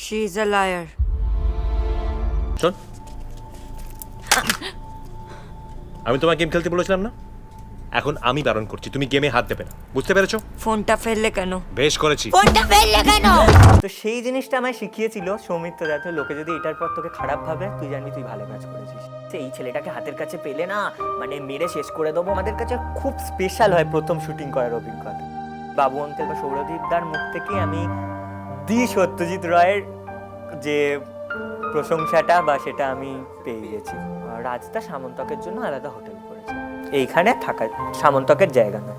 She is a liar. শোন, আমি তোমার গেম খেলতে বলেছিলাম না, এখন আমি বারণ করছি, তুমি গেমে হাত দেবে না, বুঝতে পেরেছো? ফোনটা ফেললে কেন? বেশ করেছি। ফোনটা ফেললে কেন? তো সেই জিনিসটা আমায় শিখিয়েছিল সৌমিত্র যাতে লোকে যদি এটার পর তোকে খারাপ ভাবে, তুই জানবি তুই ভালো কাজ করেছিস। এই ছেলেটাকে হাতের কাছে পেলে না মানে মেরে শেষ করে দেবো। আমাদের কাছে খুব স্পেশাল হয় প্রথম শুটিং করার অভিজ্ঞতা। বাবু অঙ্কেল বা সৌরদীপদার মুখ থেকে আমি সত্যজিৎ রায়ের যে প্রশংসাটা বা সেটা আমি পেয়ে গেছি। আর রাজদা সামন্তকের জন্য আলাদা হোটেল করেছে, এইখানে থাকা সামন্তকের জায়গা না।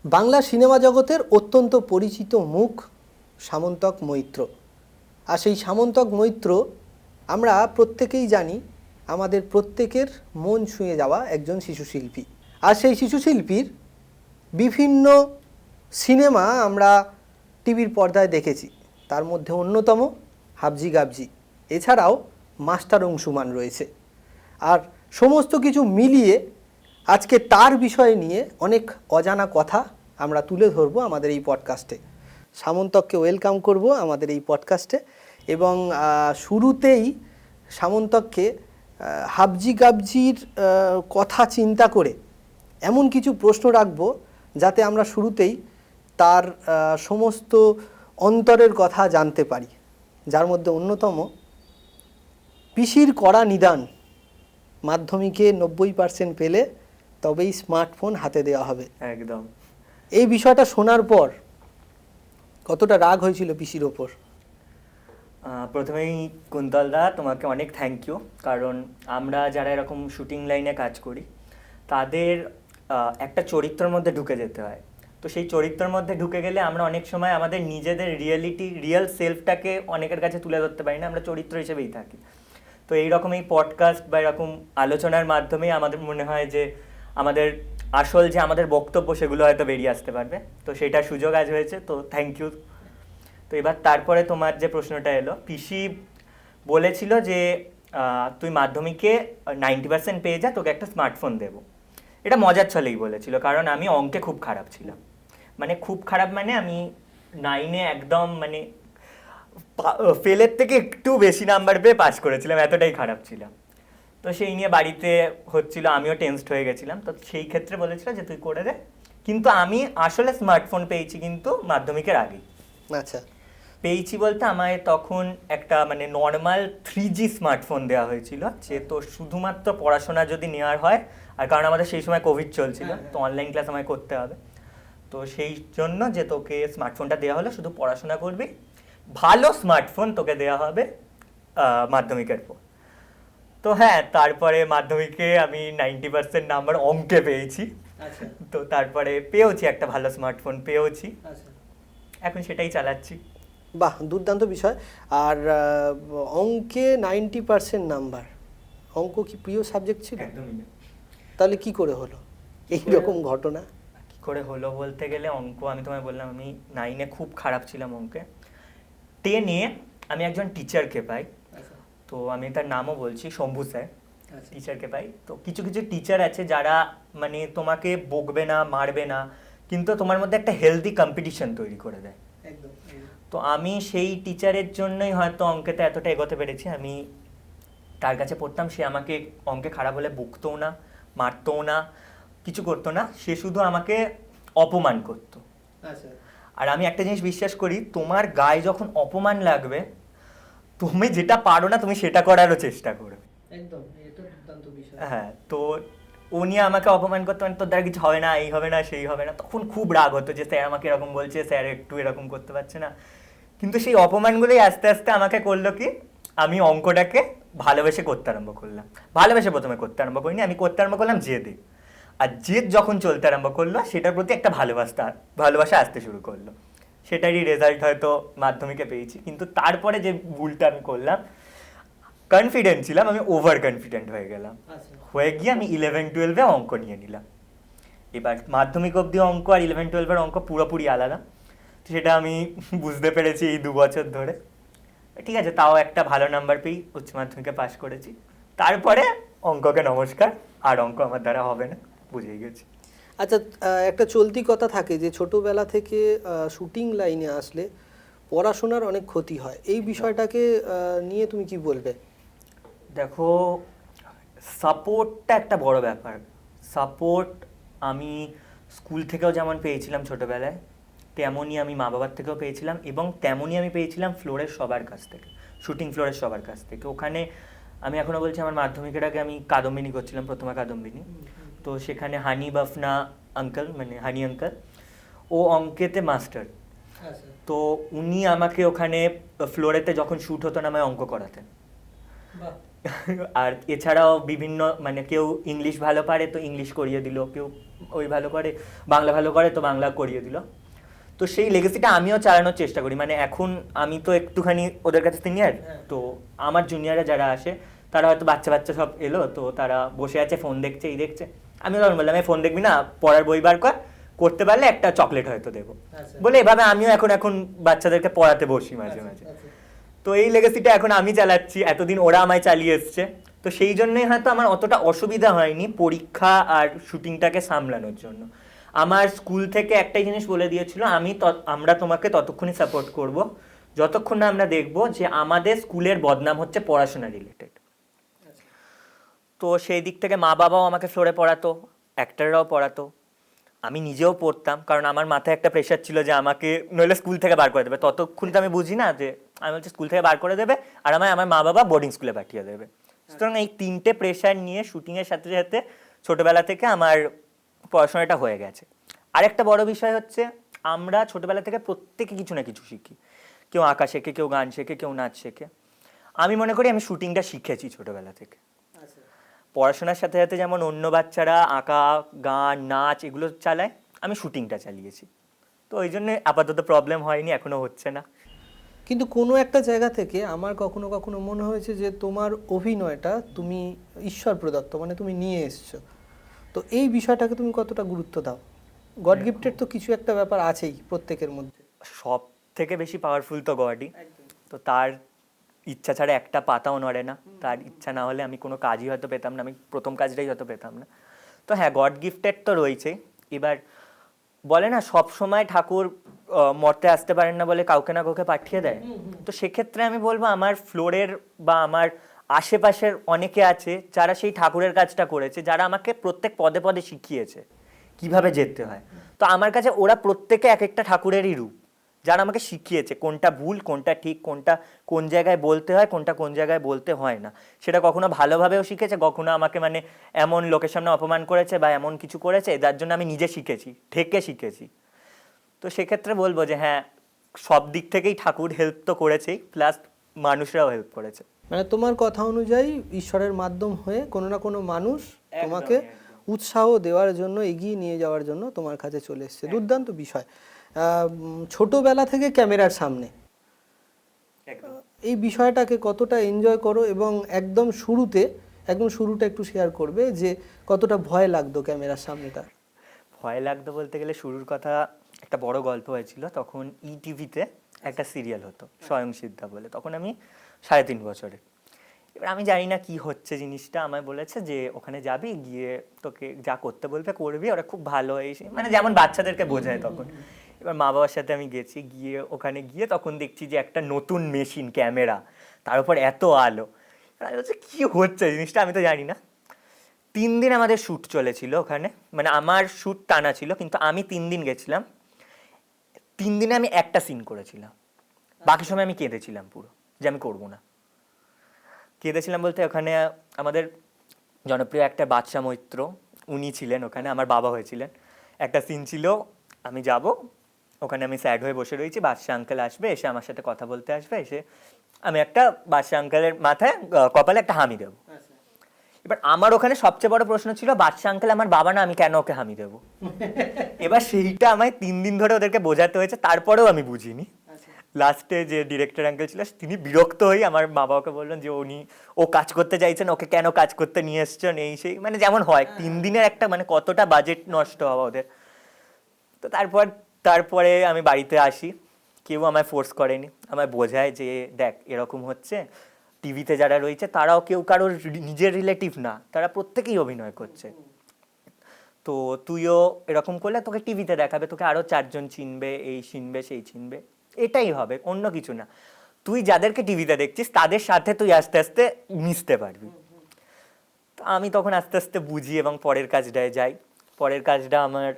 বাংলা সিনেমা জগতের অত্যন্ত পরিচিত মুখ সামন্তক মৈত্র। আর সেই সামন্তক মৈত্র আমরা প্রত্যেকেই জানি আমাদের প্রত্যেকের মন ছুঁয়ে যাওয়া একজন শিশুশিল্পী। আর সেই শিশুশিল্পীর বিভিন্ন সিনেমা আমরা টিভির পর্দায় দেখেছি, তার মধ্যে অন্যতম হাবজি গাবজি, এছাড়াও মাস্টার অংশুমান রয়েছে। আর সমস্ত কিছু মিলিয়ে আজকে তার বিষয় নিয়ে অনেক অজানা কথা আমরা তুলে ধরবো আমাদের এই পডকাস্টে। সামন্তককে ওয়েলকাম করব আমাদের এই পডকাস্টে এবং শুরুতেই সামন্তককে হাবজি গাবজির কথা চিন্তা করে এমন কিছু প্রশ্ন রাখবো যাতে আমরা শুরুতেই তার সমস্ত অন্তরের কথা জানতে পারি, যার মধ্যে অন্যতম পিসির কড়া নিদান, মাধ্যমিকে 90% পেলে তবেই স্মার্টফোন হাতে দেওয়া হবে। একদম। এই বিষয়টা শোনার পর কতটা রাগ হয়েছিল পিসির ওপর? প্রথমেই কুন্তলদা তোমাকে অনেক থ্যাংক ইউ, কারণ আমরা যারা এরকম শুটিং লাইনে কাজ করি তাদের একটা চরিত্রের মধ্যে ঢুকে যেতে হয়। তো সেই চরিত্রের মধ্যে ঢুকে গেলে আমরা অনেক সময় আমাদের নিজেদের রিয়েল সেলফটাকে অনেকের কাছে তুলে ধরতে পারি না, আমরা চরিত্র হিসেবেই থাকি। তো এইরকম এই পডকাস্ট বা এরকম আলোচনার মাধ্যমেই আমাদের মনে হয় যে আমাদের আসল যে আমাদের বক্তব্য সেগুলো হয়তো বেরিয়ে আসতে পারবে। তো সেটার সুযোগ আজ হয়েছে, তো থ্যাংক ইউ। তো এবার তারপরে তোমার যে প্রশ্নটা এলো, পিসি বলেছিল যে তুই মাধ্যমিকে 90% পেয়ে যা, তোকে একটা স্মার্টফোন দেবো। এটা মজার ছলেই বলেছিল, কারণ আমি অঙ্কে খুব খারাপ ছিলাম। মানে খুব খারাপ মানে আমি 9-এ একদম মানে ফেলের থেকে একটু বেশি নাম্বার পেয়ে পাস করেছিলাম, এতটাই খারাপ ছিলাম। তো সেই নিয়ে বাড়িতে হচ্ছিল, আমিও টেনসড হয়ে গেছিলাম। তো সেই ক্ষেত্রে বলেছিল যে তুই করে দে। কিন্তু আমি আসলে স্মার্টফোন পেয়েছি কিন্তু মাধ্যমিকের আগেই। আচ্ছা, পেয়েছি বলতে আমায় তখন একটা মানে নর্মাল 3G স্মার্টফোন দেওয়া হয়েছিল, যে তো শুধুমাত্র পড়াশোনা যদি নেওয়ার হয়, আর কারণ আমাদের সেই সময় কোভিড চলছিল, তো অনলাইন ক্লাস আমায় করতে হবে। তো সেই জন্য যে তোকে স্মার্টফোনটা দেওয়া হলো, শুধু পড়াশোনা করবি, ভালো স্মার্টফোন তোকে দেওয়া হবে মাধ্যমিকের পর। তো হ্যাঁ, তারপরে মাধ্যমিকে আমি 90% নাম্বার অঙ্কে পেয়েছি। তো তারপরে পেয়েওছি একটা ভালো স্মার্টফোন পেয়েওছি, এখন সেটাই চালাচ্ছি। বাহ, দুর্দান্ত বিষয়। আর অঙ্কে 90% নাম্বার, অঙ্ক কি প্রিয় সাবজেক্ট ছিল? একদমই না। তাহলে কি করে হলো এইরকম ঘটনা? কি করে হলো বলতে গেলে, অঙ্ক আমি তোমায় বললাম আমি 9-এ খুব খারাপ ছিলাম অঙ্কে। 10-এ আমি একজন টিচারকে পাই, তো আমি তার নামও বলছি, শম্ভু স্যার। টিচারকে পাই। তো কিছু কিছু টিচার আছে যারা মানে তোমাকে বকবে না, মারবে না, কিন্তু তোমার মধ্যে একটা হেলদি কম্পিটিশন তৈরি করে দেয়। তো আমি সেই টিচারের জন্যই হয়তো অঙ্কেতে এতটা এগোতে পেরেছি। আমি তার কাছে পড়তাম, সে আমাকে অঙ্কে খারাপ হলে বকতও না, মারতও না, কিছু করতো না, সে শুধু আমাকে অপমান করতো। আর আমি একটা জিনিস বিশ্বাস করি, তোমার গায়ে যখন অপমান লাগবে, তুমি যেটা পারো না তুমি সেটা করারও চেষ্টা করবে। হ্যাঁ, তো ও নিয়ে আমাকে অপমান করতো, মানে তোর দ্বারা কিছু হবে না, এই হবে না, সেই হবে না। তখন খুব রাগ হতো যে স্যার আমাকে এরকম বলছে, স্যার একটু এরকম করতে পারছে না। কিন্তু সেই অপমানগুলোই আস্তে আস্তে আমাকে করলো কি, আমি অঙ্কটাকে ভালোবেসে করতে আরম্ভ করলাম। ভালোবেসে প্রথমে করতে আরম্ভ করিনি, আমি করতে আরম্ভ করলাম জেদে। আর জেদ যখন চলতে আরম্ভ করলো, সেটার প্রতি একটা ভালোবাসা আসতে শুরু করলো। সেটারই রেজাল্ট হয়তো মাধ্যমিকে পেয়েছি। কিন্তু তারপরে যে ভুলটা আমি করলাম, কনফিডেন্ট ছিলাম, আমি ওভার কনফিডেন্ট হয়ে গেলাম। হয়ে গিয়ে আমি 11-12-এ অঙ্ক নিয়ে নিলাম। এবার মাধ্যমিক অবধি অঙ্ক আর 11-12-এর অঙ্ক পুরোপুরি আলাদা। সেটা আমি বুঝতে পেরেছি এই 2 বছর ধরে। ঠিক আছে, তাও একটা ভালো নাম্বার পেয়ে উচ্চ মাধ্যমিকে পাস করেছি। তারপরে অঙ্ককে নমস্কার, আর অঙ্ক আমার দ্বারা হবে না, বুঝেই গেছি। আচ্ছা, একটা চলতি কথা থাকে যে ছোটবেলা থেকে শুটিং লাইনে আসলে পড়াশোনার অনেক ক্ষতি হয়, এই বিষয়টাকে নিয়ে তুমি কি বলবে? দেখো, সাপোর্টটা একটা বড় ব্যাপার। সাপোর্ট আমি স্কুল থেকেও যেমন পেয়েছিলাম ছোটোবেলায়, তেমনই আমি মা বাবার থেকেও পেয়েছিলাম, এবং তেমনই আমি পেয়েছিলাম ফ্লোরের সবার কাছ থেকে, শুটিং ফ্লোরের সবার কাছ থেকে। ওখানে আমি এখনও বলছি, আমার মাধ্যমিকের আগে আমি কাদম্বিনী করছিলাম, প্রথমা কাদম্বিনী। তো সেখানে হানি বাফনা আঙ্কেল, মানে হানি আঙ্কেল, ও অঙ্কেতে মাস্টার। তো উনি আমাকে ওখানে ফ্লোরেতে যখন শ্যুট হতো না, আমায় অঙ্ক করাতেন। আর এছাড়াও বিভিন্ন, মানে কেউ ইংলিশ ভালো পারে তো ইংলিশ করিয়ে দিল, কেউ ওই ভালো করে বাংলা ভালো করে তো বাংলা করিয়ে দিল। তো সেই লেগেসিটা আমিও চালানোর চেষ্টা করি। মানে এখন আমি তো একটুখানি ওদের কাছে সিনিয়র, তো আমার জুনিয়ররা যারা আসে তারা হয়তো বাচ্চা বাচ্চা সব এলো, তো তারা বসে আছে, ফোন দেখছে, এই দেখছে। আমিও তখন বললাম, ফোন দেখবি না, পড়ার বই বার কর, করতে পারলে একটা চকলেট হয়তো দেবো। বলে এভাবে আমিও এখন বাচ্চাদেরকে পড়াতে বসি মাঝে মাঝে। তো এই লেগেসিটা এখন আমি চালাচ্ছি, এতদিন ওরা আমায় চালিয়ে এসছে। তো সেই জন্যই হয়তো আমার অতটা অসুবিধা হয়নি পরীক্ষা আর শুটিংটাকে সামলানোর জন্য। আমার স্কুল থেকে একটাই জিনিস বলে দিয়েছিল, আমরা তোমাকে ততক্ষণই সাপোর্ট করব যতক্ষণ না আমরা দেখব যে আমাদের স্কুলের বদনাম হচ্ছে পড়াশোনা রিলেটেড। তো সেই দিক থেকে মা বাবাও আমাকে ফ্লোরে পড়াতো, অ্যাক্টররাও পড়াতো, আমি নিজেও পড়তাম, কারণ আমার মাথায় একটা প্রেশার ছিল যে আমাকে নইলে স্কুল থেকে বার করে দেবে। ততক্ষণ তো আমি বুঝি না যে আমি বলছি স্কুল থেকে বার করে দেবে, আর আমার মা বাবা বোর্ডিং স্কুলে পাঠিয়ে দেবে। সুতরাং এই তিনটে প্রেশার নিয়ে শুটিংয়ের সাথে সাথে ছোটোবেলা থেকে আমার পড়াশোনাটা হয়ে গেছে। আরেকটা বড় বিষয় হচ্ছে, আমরা ছোটোবেলা থেকে প্রত্যেকে কিছু না কিছু শিখি। কেউ আঁকা শেখে, কেউ গান শেখে, কেউ নাচ শেখে। আমি মনে করি আমি শুটিংটা শিখেছি ছোটোবেলা থেকে। পড়াশোনার সাথে সাথে যেমন অন্য বাচ্চারা আঁকা, গান, নাচ এগুলো চালায়, আমি শুটিংটা চালিয়েছি। তো ওই জন্য আপাতত প্রবলেম হয়নি, এখনো হচ্ছে না। কিন্তু কোনো একটা জায়গা থেকে আমার কখনো কখনো মনে হয়েছে যে তোমার অভিনয়টা তুমি ঈশ্বর প্রদত্ত, মানে তুমি নিয়ে এসছো। তো এই বিষয়টাকে তুমি কতটা গুরুত্ব দাও? গড গিফটেড তো কিছু একটা ব্যাপার আছেই প্রত্যেকের মধ্যে। সব থেকে বেশি পাওয়ারফুল তো গডই। তো তার ইচ্ছা ছাড়া একটা পাতাও নড়ে না। তার ইচ্ছা না হলে আমি কোনো কাজই হয়তো পেতাম না, আমি প্রথম কাজটাই হয়তো পেতাম না। তো হ্যাঁ, গড গিফটেড তো রয়েছেই। এবার বলে না, সব সময় ঠাকুর মরতে আসতে পারেন না বলে কাউকে না কাউকে পাঠিয়ে দেয়। তো সেক্ষেত্রে আমি বলবো, আমার ফ্লোরের বা আমার আশেপাশের অনেকে আছে যারা সেই ঠাকুরের কাজটা করেছে, যারা আমাকে প্রত্যেক পদে পদে শিখিয়েছে কিভাবে যেতে হয়। তো আমার কাছে ওরা প্রত্যেকে এক একটা ঠাকুরেরই রূপ, যারা আমাকে শিখিয়েছে কোনটা ভুল, কোনটা ঠিক, কোনটা কোন জায়গায় বলতে হয়, কোনটা কোন জায়গায় বলতে হয় না। সেটা কখনো ভালোভাবেও শিখেছে, কখনো আমাকে মানে এমন লোকের সামনে অপমান করেছে বা এমন কিছু করেছে যার জন্য আমি নিজে শিখেছি, ঠেকে শিখেছি। তো সেক্ষেত্রে বলবো যে হ্যাঁ, সব দিক থেকেই ঠাকুর হেল্প তো করেছেই, প্লাস মানুষরাও হেল্প করেছে। মানে তোমার কথা অনুযায়ী ঈশ্বরের মাধ্যম হয়ে কোনো না কোনো মানুষ তোমাকে উৎসাহ দেওয়ার জন্য, এগিয়ে নিয়ে যাওয়ার জন্য তোমার কাছে চলে এসছে। দুর্দান্ত বিষয়। ছোটবেলা থেকে ক্যামেরার সামনে এই বিষয়টাকে কতটা এনজয় করো, এবং একদম শুরুটা একটু শেয়ার করবে যে কতটা ভয় লাগতো ক্যামেরার সামনেটা? ভয় লাগতো বলতে গেলে, শুরুর কথা একটা বড় গল্প হয়েছিল। তখন ইটিভিতে একটা সিরিয়াল হতো স্বয়ংসিদ্ধা বলে, তখন আমি 3.5 বছরে। এবার আমি জানি না কি হচ্ছে জিনিসটা, আমায় বলেছে যে ওখানে যাবি, গিয়ে তোকে যা করতে বলবে করবি, ওরা খুব ভালো, এই মানে যেমন বাচ্চাদেরকে বোঝায় তখন। এবার মা বাবার সাথে আমি গেছি, গিয়ে ওখানে গিয়ে তখন দেখছি যে একটা নতুন মেশিন, ক্যামেরা, তার উপর এত আলো। আমি বলছি কি হচ্ছে জিনিসটা, আমি তো জানি না। 3 দিন আমাদের শ্যুট চলেছিল ওখানে, মানে আমার শ্যুট টানা ছিল, কিন্তু আমি 3 দিন গেছিলাম। 3 দিনে আমি একটা সিন করেছিলাম, বাকি সময় আমি কেঁদেছিলাম পুরো, যে আমি করবো না। কেঁদেছিলাম বলতে, ওখানে আমাদের জনপ্রিয় একটা বাদশা মৈত্র, উনি ছিলেন ওখানে, আমার বাবা হয়েছিলেন। একটা সিন ছিল, আমি যাব ওখানে, আমি স্যাড হয়ে বসে রয়েছি, বাদশা আঙ্কেল আসবে, এসে আমার সাথে কথা বলতে আসবে, এসে আমি একটা বাদশা আঙ্কেলের মাথায় কপালে একটা হামি দেবো। এবার আমার ওখানে সবচেয়ে বড় প্রশ্ন ছিল, বাদশা আঙ্কেল আমার বাবা না, আমি কেন ওকে হামি দেবো? এবার সেইটা আমায় 3 দিন ধরে ওদেরকে বোঝাতে হয়েছে, তারপরেও আমি বুঝিনি। লাস্টে যে ডিরেক্টর আঙ্কেল ছিল, তিনি বিরক্ত হয়ে আমার মা বাবাকে বললেন যে ও কাজ করতে চাইছেন, ওকে কেন কাজ করতে নিয়ে এসছেন, এই সেই, মানে যেমন হয় 3 দিনের একটা, মানে কতটা বাজেট নষ্ট হওয়া ওদের। তো তারপরে আমি বাড়িতে আসি, কেউ আমায় ফোর্স করেনি, আমায় বোঝায় যে দেখ এরকম হচ্ছে, টিভিতে যারা রয়েছে তারাও কেউ কারোর নিজের রিলেটিভ না, তারা প্রত্যেকেই অভিনয় করছে। তো তুইও এরকম করলে তোকে টিভিতে দেখাবে, তোকে আরও 4জন চিনবে, এই চিনবে সেই চিনবে, এটাই হবে, অন্য কিছু না। তুই যাদেরকে টিভিতে দেখছিস তাদের সাথে তুই আস্তে আস্তে মিশতে পারবি। তো আমি তখন আস্তে আস্তে বুঝি এবং পরের কাজটায় যাই। পরের কাজটা আমার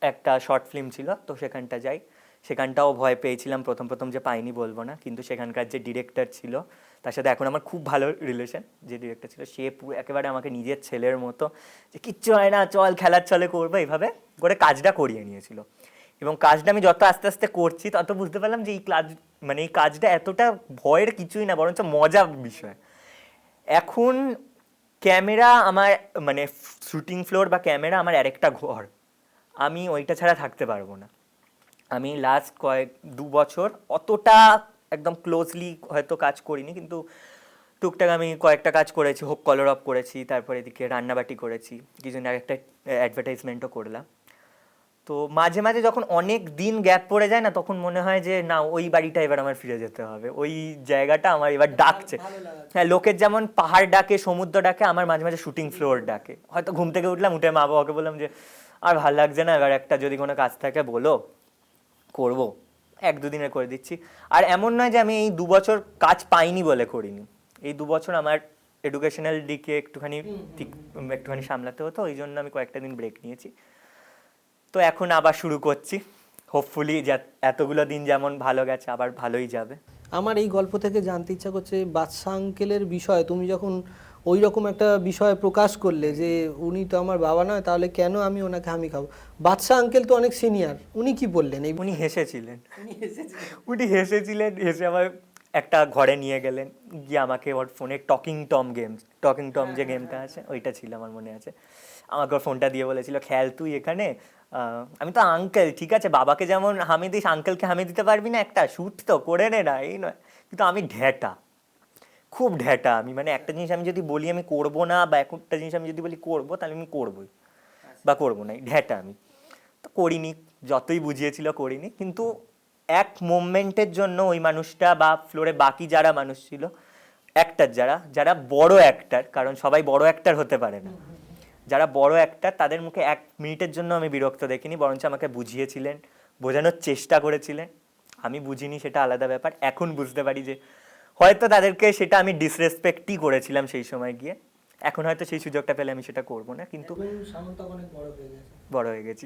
একটা শর্ট ফিল্ম ছিল, তো সেখানটা যাই। সেখানটাও ভয় পেয়েছিলাম প্রথম প্রথম, যে পাইনি বলবো না, কিন্তু সেখানকার যে ডিরেক্টর ছিল তার সাথে এখন আমার খুব ভালো রিলেশন। যে ডিরেক্টর ছিল সে পুরো একেবারে আমাকে নিজের ছেলের মতো, যে কিচ্ছু হয় না, চল খেলার চলে করবো, এইভাবে করে কাজটা করিয়ে নিয়েছিল। এবং কাজটা আমি যত আস্তে আস্তে করছি তত বুঝতে পারলাম যে এই কাজটা এতটা ভয়ের কিছুই না, বরঞ্চ মজার বিষয়। এখন ক্যামেরা আমার মানে শুটিং ফ্লোর বা ক্যামেরা আমার আরেকটা ঘর, আমি ওইটা ছাড়া থাকতে পারবো না। আমি লাস্ট 2 বছর অতটা একদম ক্লোজলি হয়তো কাজ করিনি, কিন্তু টুকটাক আমি কয়েকটা কাজ করেছি, হোক কলর অফ করেছি, তারপর এদিকে রান্নাবাটি করেছি, কিছুদিন আগে একটা অ্যাডভার্টাইজমেন্টও করলাম। তো মাঝে মাঝে যখন অনেক দিন গ্যাপ পড়ে যায় না, তখন মনে হয় যে না, ওই বাড়িটা এবার আমার ফিরে যেতে হবে, ওই জায়গাটা আমার এবার ডাকছে। হ্যাঁ, লোকের যেমন পাহাড় ডাকে, সমুদ্র ডাকে, আমার মাঝে মাঝে শুটিং ফ্লোর ডাকে। হয়তো ঘুম থেকে উঠলাম, উঠে মা বাবাকে বললাম যে আর ভালো লাগছে না, এবার একটা যদি কোনো কাজ থাকে বলো, করবো, 1-2 দিনে করে দিচ্ছি। আর এমন নয় যে আমি এই 2 বছর কাজ পাইনি বলে করিনি। এই 2 বছর আমার এডুকেশনাল দিকে একটুখানি সামলাতে হতো, ওই জন্য আমি কয়েকটা দিন ব্রেক নিয়েছি। তো এখন আবার শুরু করছি, হোপফুলি এতগুলো দিন যেমন ভালো গেছে আবার ভালোই যাবে। আমার এই গল্প থেকে জানতে ইচ্ছা করছে, বাদশা আঙ্কেলের বিষয়ে তুমি যখন ওই রকম একটা বিষয় প্রকাশ করলে যে উনি তো আমার বাবা নয়, তাহলে কেন আমি ওনাকে আমি খাবো, বাদশা আঙ্কেল তো অনেক সিনিয়র, উনি কি বললেন? উনি হেসেছিলেন, হেসে আমার একটা ঘরে নিয়ে গেলেন, গিয়ে আমাকে ওর ফোনে টকিং টম যে গেমটা আছে ওইটা ছিল আমার মনে আছে, আমাকে ওর ফোনটা দিয়ে বলেছিল খেয়াল তুই এখানে। আমি তো আঙ্কেল, ঠিক আছে, বাবাকে যেমন হামি দিস আঙ্কেলকে হামি দিতে পারবি না, একটা শ্যুট তো করে নে না, এই নয়। কিন্তু আমি খুব ঢ্যাটা আমি, মানে একটা জিনিস আমি যদি বলি আমি করবো না, বা একটা জিনিস আমি যদি বলি করবো, তাহলে আমি করবোই, বা করবো না, ঢ্যাটা আমি। তো করিনি, যতই বুঝিয়েছিল করিনি। কিন্তু এক মোমেন্টের জন্য ওই মানুষটা বা ফ্লোরে বাকি যারা মানুষ ছিল, অ্যাক্টার যারা বড় অ্যাক্টার, কারণ সবাই বড় অ্যাক্টার হতে পারে না, যারা বড় অ্যাক্টার তাদের মুখে 1 মিনিটের জন্য আমি বিরক্ত দেখিনি, বরঞ্চ আমাকে বুঝিয়েছিলেন, বোঝানোর চেষ্টা করেছিলেন। আমি বুঝিনি, সেটা আলাদা ব্যাপার। এখন বুঝতে পারি যে হয়তো তাদেরকে সেটা আমি ডিসরেসপেক্টই করেছিলাম সেই সময় গিয়ে। এখন হয়তো সেই সুযোগটা পেলে আমি সেটা করব না, কিন্তু বড় হয়ে গেছি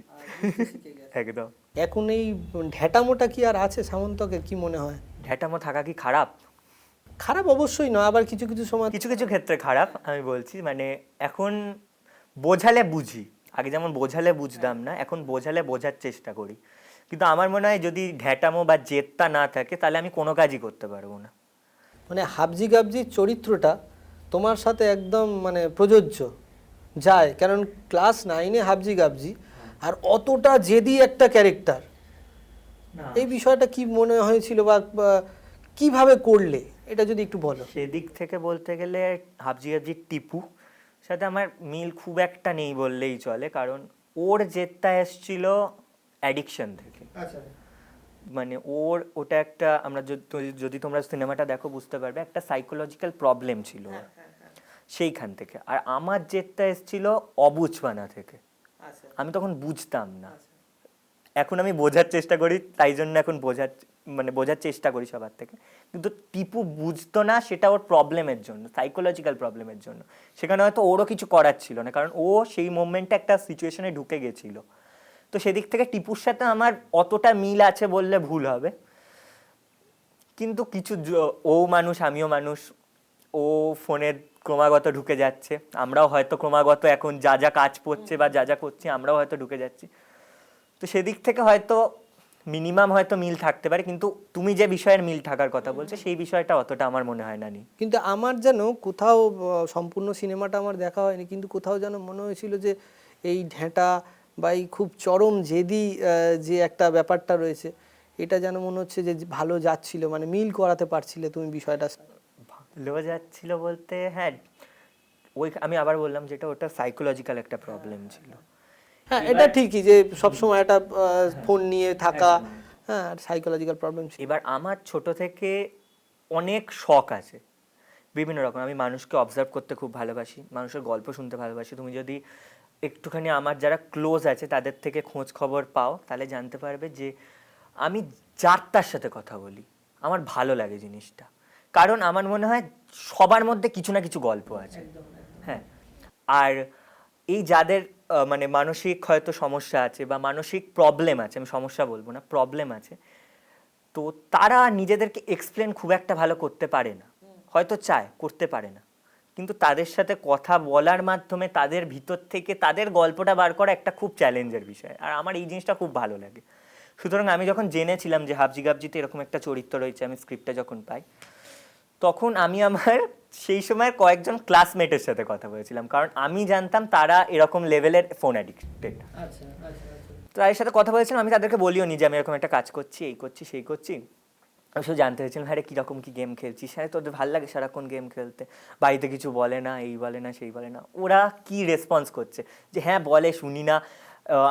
একদম। এখন এই ঢ্যাটামোটা কি আর আছে সামন্তকের, কি মনে হয়? ঢ্যাটামো থাকা কি খারাপ? খারাপ অবশ্যই নয়, আবার কিছু কিছু সময় কিছু কিছু ক্ষেত্রে খারাপ আমি বলছি। মানে এখন বোঝালে বুঝি, আগে যেমন বোঝালে বুঝতাম না, এখন বোঝালে বোঝার চেষ্টা করি। কিন্তু আমার মনে হয় যদি ঢ্যাটামো বা জেদটা না থাকে তাহলে আমি কোনো কাজই করতে পারবো না। মানে হাবজি গাবজির চরিত্রটা তোমার সাথে একদম মানে প্রযোজ্য যায়, কারণ ক্লাস 9-এ হাবজি গাবজি আর অতটা জেদি একটা ক্যারেক্টার, এই বিষয়টা কি মনে হয়েছিল বা কিভাবে করলে এটা যদি একটু বলো। সেদিক থেকে বলতে গেলে হাবজি গাবজির টিপু সাথে আমার মিল খুব একটা নেই বললেই চলে, কারণ ওর জেদটা এসছিল অ্যাডিকশন থেকে। মানে ওটা একটা, আমরা যদি তোমরা সিনেমাটা দেখো বুঝতে পারবে, একটা সাইকোলজিক্যাল প্রবলেম ছিল সেইখান থেকে। আর আমার জেদটা এসছিল অবুঝবানা থেকে, আমি তখন বুঝতাম না। এখন আমি বোঝার চেষ্টা করি, তাই জন্য এখন বোঝার চেষ্টা করি সবার থেকে। কিন্তু টিপু বুঝতো না, সেটা ওর প্রবলেমের জন্য, সাইকোলজিক্যাল প্রবলেমের জন্য। সেখানে হয়তো ওরও কিছু করার ছিল না, কারণ ও সেই মোমেন্টে একটা সিচুয়েশনে ঢুকে গেছিল। তো সেদিক থেকে টিপুর সাথে আমার অতটা মিল আছে বললে ভুল হবে। কিন্তু কিছু ও মানুষ আমিও মানুষ, ও ফোনে ক্রমাগত ঢুকে যাচ্ছে, আমরাও হয়তো ক্রমাগত এখন যা কাজ পড়ছে বা যা করছি আমরাও হয়তো ঢুকে যাচ্ছি। তো সেদিক থেকে হয়তো মিনিমাম হয়তো মিল থাকতে পারে, কিন্তু তুমি যে বিষয়ের মিল থাকার কথা বলছো সেই বিষয়টা অতটা আমার মনে হয় না। কিন্তু আমার যেন কোথাও, সম্পূর্ণ সিনেমাটা আমার দেখা হয়নি, কিন্তু কোথাও যেন মনে হয়েছিল যে এই ঢ্যাঁটা বা এই খুব চরম জেদি যে একটা ব্যাপারটা রয়েছে, এটা যেন মনে হচ্ছে যে ভালো যাচ্ছিল, মানে মিল করাতে পারছিলে তুমি বিষয়টা। ভালো যাচ্ছিল বলতে, হ্যাঁ, আমি আবার বললাম যেটা ওটা সাইকোলজিক্যাল একটা প্রবলেম ছিল। হ্যাঁ, এটা ঠিকই যে সবসময় একটা ফোন নিয়ে থাকা, হ্যাঁ, সাইকোলজিক্যাল প্রবলেম ছিল। এবার আমার ছোট থেকে অনেক শখ আছে, বিভিন্ন রকম। আমি মানুষকে অবজার্ভ করতে খুব ভালোবাসি, মানুষের গল্প শুনতে ভালোবাসি। তুমি যদি একটুখানি আমার যারা ক্লোজ আছে তাদের থেকে খোঁজ খবর পাও, তাহলে জানতে পারবে যে আমি যার তার সাথে কথা বলি, আমার ভালো লাগে জিনিসটা। কারণ আমার মনে হয় সবার মধ্যে কিছু না কিছু গল্প আছে। হ্যাঁ, আর এই যাদের মানে মানসিক হয়তো সমস্যা আছে বা মানসিক প্রবলেম আছে, আমি সমস্যা বলবো না, প্রবলেম আছে, তো তারা নিজেদেরকে এক্সপ্লেন খুব একটা ভালো করতে পারে না, হয়তো চায়, করতে পারে না, কিন্তু তাদের সাথে কথা বলার মাধ্যমে তাদের ভিতর থেকে তাদের গল্পটা বার করা একটা খুব চ্যালেঞ্জের বিষয়। আর আমার এই জিনিসটা খুব ভালো লাগে। সুতরাং আমি যখন জেনেছিলাম যে হাবজি গাবজিতে এরকম একটা চরিত্র রয়েছে, আমি স্ক্রিপ্টটা যখন পাই, তখন আমি আমার সেই সময় কয়েকজন ক্লাসমেটের সাথে কথা বলেছিলাম, কারণ আমি জানতাম তারা এরকম লেভেলের ফোন অ্যাডিক্টেড। তো তাদের সাথে কথা বলেছিলাম, আমি তাদেরকে বলিও নি যে আমি এরকম একটা কাজ করছি, এই করছি, সেই করছি। আমি শুধু জানতে চাইছিলাম, হ্যাঁ রে কীরকম কী গেম খেলছিস, হ্যাঁ তোদের ভালো লাগে সারাক্ষণ গেম খেলতে, বাড়িতে কিছু বলে না, এই বলে না, সেই বলে না, ওরা কি রেসপন্স করছে, যে হ্যাঁ বলে শুনি না।